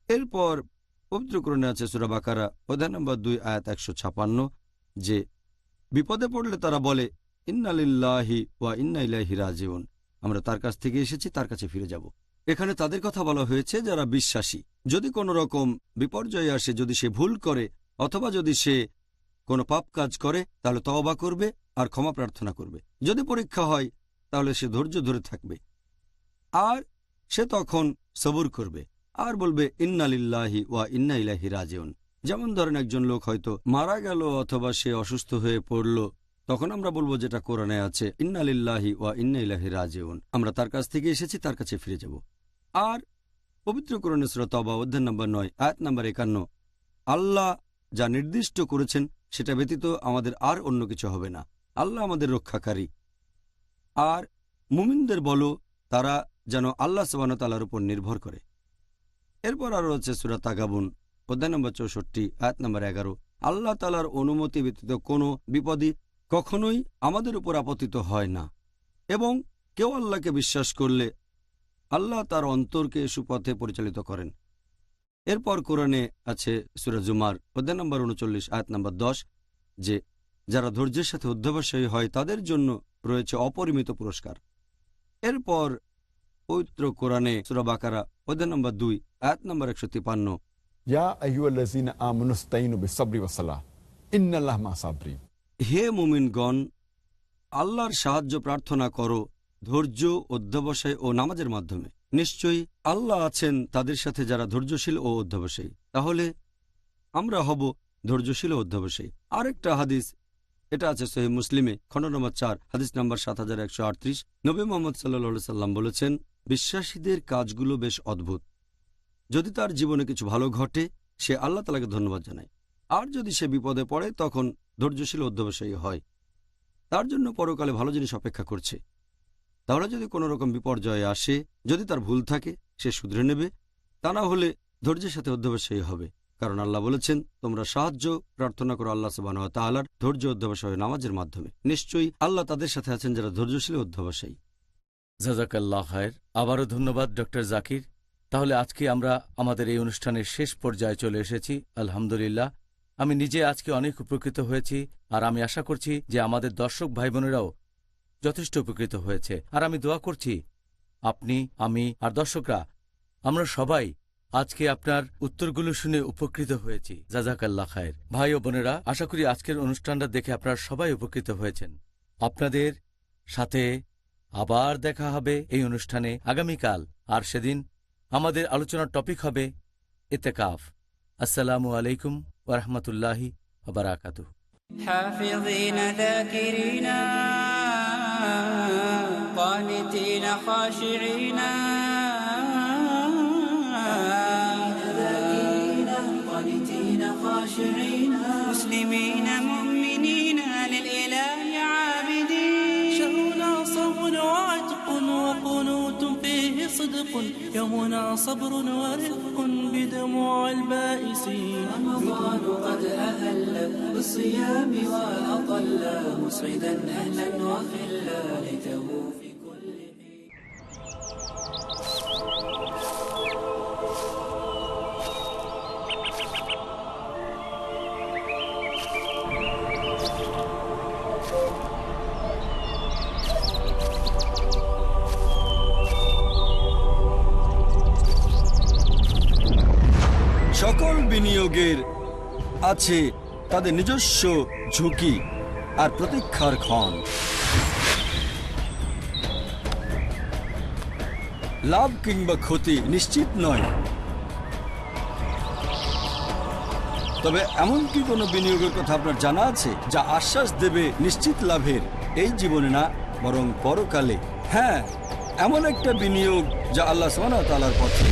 এরপর পবিত্র কোরআনে আছে সূরা বাকারা অধ্যায় নম্বর 2 আয়াত 156, যে বিপদে পড়লে তারা বলে ইন্না লিল্লাহি ওয়া ইন্না ইলাইহি রাজিউন, আমরা তার কাছ থেকে এসেছি, তার কাছে ফিরে যাব। এখানে তাদের কথা বলা হয়েছে যারা বিশ্বাসী। যদি কোনো রকম বিপর্যয় আসে, যদি সে ভুল করে অথবা যদি সে কোনো পাপ কাজ করে, তাহলে তওবা করবে আর ক্ষমা প্রার্থনা করবে। যদি পরীক্ষা হয় তাহলে সে ধৈর্য ধরে থাকবে, আর সে তখন সবুর করবে আর বলবে ইন্না লিল্লাহি ওয়া ইন্না ইলাইহি রাজিউন। যেমন ধরেন একজন লোক হয়তো মারা গেল অথবা সে অসুস্থ হয়ে পড়ল, তখন আমরা বলবো যেটা কোরআনে আছে ইন্না লিল্লাহি ওয়া ইন্না ইলাইহি রাজিউন, আমরা তার কাছ থেকে এসেছি, তার কাছে ফিরে যাব। আর পবিত্র কোরআনে সূরা তওবা অধ্যায় নম্বর 9 আয়াত নম্বর 51, আল্লাহ যা নির্দিষ্ট করেছেন সেটা ব্যতীত আমাদের আর অন্য কিছু হবে না, আল্লাহ আমাদের রক্ষাকারী। আর মুমিনদের বলো তারা যেন আল্লাহ সুবহানাহু ওয়া তাআলার উপর নির্ভর করে। এরপর আরও আছে সূরা তাগাবুন অধ্যায় নম্বর 64 আয়াত নম্বর 11, আল্লাহ তাআলার অনুমতি ব্যতীত কোনো বিপদই কখনোই আমাদের উপর আপতিত হয় না, এবং কেউ আল্লাহকে বিশ্বাস করলে আল্লাহ তার অন্তরকে সুপথে পরিচালিত করেন। এরপর কোরআনে আছে সূরা জুমার অধ্যায় নম্বর 39 আয়াত নম্বর 10, যে যারা ধৈর্যের সাথে অধ্যবসায়ী হয় তাদের জন্য রয়েছে অপরিমিত পুরস্কার। এরপর পবিত্র কোরআনে সূরা বাকারা অধ্যায় নম্বর 2 আয়াত নম্বর 153, ইয়া আইয়ুহাল্লাযীনা আমানু ইসতাঈনু বিস-সাবরি ওয়াস-সালাহ ইন্নাল্লাহা মা'আস-সাবিরিন, হে মুমিনগণ, আল্লাহর সাহায্য প্রার্থনা করো ধৈর্য, অধ্যবসায় ও নামাজের মাধ্যমে। নিশ্চয়ই আল্লাহ আছেন তাদের সাথে যারা ধৈর্যশীল ও অধ্যবসায়ী। তাহলে আমরা হব ধৈর্যশীল ও অধ্যবসায়ী। আরেকটা হাদিস, এটা আছে সহিহ মুসলিমে খণ্ড নম্বর 4 হাদিস নম্বর 7138, নবী মুহাম্মদ সাল্লাল্লাহু আলাইহি সাল্লাম বলেছেন, বিশ্বাসীদের কাজগুলো বেশ অদ্ভুত। যদি তার জীবনে কিছু ভালো ঘটে সে আল্লাহ তাআলাকে ধন্যবাদ জানায়, আর যদি সে বিপদে পড়ে তখন ধৈর্যশীল অধ্যবসায়ী হয়, তার জন্য পরকালে ভালো জিনিস অপেক্ষা করছে। তাহলে যদি কোনো রকম বিপর্যয় আসে, যদি তার ভুল থাকে, সে শুধরে নেবে, তা না হলে ধৈর্যের সাথে অধ্যবসায়ী হবে। কারণ আল্লাহ বলেছেন, তোমরা সাহায্য প্রার্থনা করো আল্লাহ সুবহানাহু ওয়া তাআলার ধৈর্য অধ্যবসায় নামাজের মাধ্যমে। নিশ্চয়ই আল্লাহ তাদের সাথে আছেন যারা ধৈর্যশীল অধ্যবসায়ী। জাযাকাল্লাহ খায়ের। আবারও ধন্যবাদ ডক্টর জাকির। তাহলে আজকে আমরা আমাদের এই অনুষ্ঠানের শেষ পর্যায়ে চলে এসেছি। আলহামদুলিল্লাহ, আমি নিজে আজকে অনেক উপকৃত হয়েছি, আর আমি আশা করছি যে আমাদের দর্শক ভাই বোনেরাও যথেষ্ট উপকৃত হয়েছে। আর আমি দোয়া করছি আপনি, আমি আর দর্শকরা, আমরা সবাই আজকে আপনার উত্তরগুলো শুনে উপকৃত হয়েছি। জাযাকাল্লাহ খায়ের। ভাই ও বোনেরা, আশা করি আজকের অনুষ্ঠানটা দেখে আপনারা সবাই উপকৃত হয়েছেন। আপনাদের সাথে আবার দেখা হবে এই অনুষ্ঠানে আগামীকাল, আর সেদিন আমাদের আলোচনার টপিক হবে ইতিকাফ। আসসালামু আলাইকুম ওয়া রাহমাতুল্লাহি ওয়া বারাকাতুহু। حافظين ذاكرين قانتين خاشعين مسلمين مؤمنين للإله عابدين. شهرنا صوم وعتق وقنوت فيه صدق، يومنا صبر ورفق بدموع البائسين. رمضان قد أهل بالصيام وأطل مسعدا أهلا وخلا ليته في كل حين. সকল বিনিয়োগের আছে তাদের নিজস্ব ঝুঁকি আর প্রতীক্ষার ক্ষণ। লাভ কিংবা ক্ষতি নিশ্চিত নয়, তবে এমন কি কোনো বিনিয়োগের কথা আপনার জানা আছে যা আশ্বাস দেবে নিশ্চিত লাভের, এই জীবনে না বরং পরকালে? হ্যাঁ, এমন একটা বিনিয়োগ যা আল্লাহ সুবহানাহু ওয়া তাআলার পথে।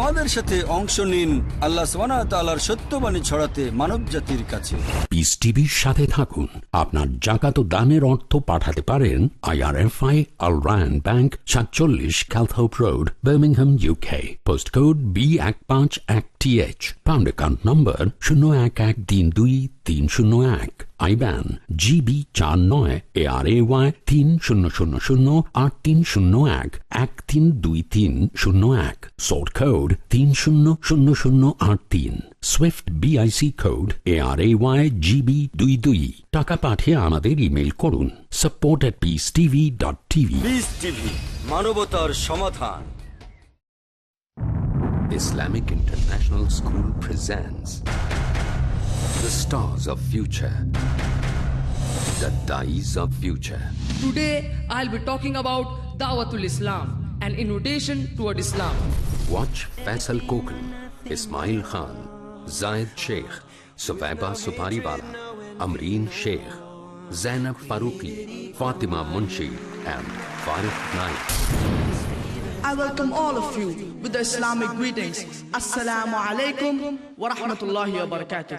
আমাদের সাথে অংশ নিন আল্লাহ সুবহানাহু ওয়া তাআলার সত্যবাণী ছড়াতে মানব জাতির কাছে। পিস টিভির সাথে থাকুন। আপনার জাকাত ও দানের অর্থ পাঠাতে পারেন IRFI Al Rand Bank, 47 Calthorpe Road, Birmingham, UK. Post code B151TH, pound account number 01132301, IBAN GB 49 ARAY 30008301 132301, sort code 300083, Swift BIC code ARAY GB 22। টাকা পাঠিয়ে আমাদের ইমেল করুন support@peacetv.tv। পিস টিভি, মানবতার সমাধান। Islamic International School presents The Stars of Future, The Dyes of Future. Today I'll be talking about Dawatul Islam, an invitation toward Islam. Watch Faisal Kokal, Ismail Khan, Zayed Sheikh, Sufaiba Supariwala, Amreen Sheikh, Zainab Farooqi, Fatima Munshi and Farid Naik. I welcome all of you with the Islamic greetings. Assalamu alaikum wa rahmatullahi wa barakatuh.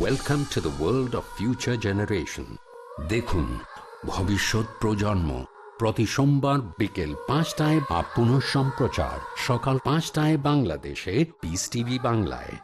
Welcome to the world of future generation. দেখুন ভবিষ্যৎ প্রজন্ম, প্রতি সোমবার বিকেল 5টায় বা পুনঃ সম্প্রচার সকাল 5টায় বাংলাদেশে পিস টিভি বাংলায়।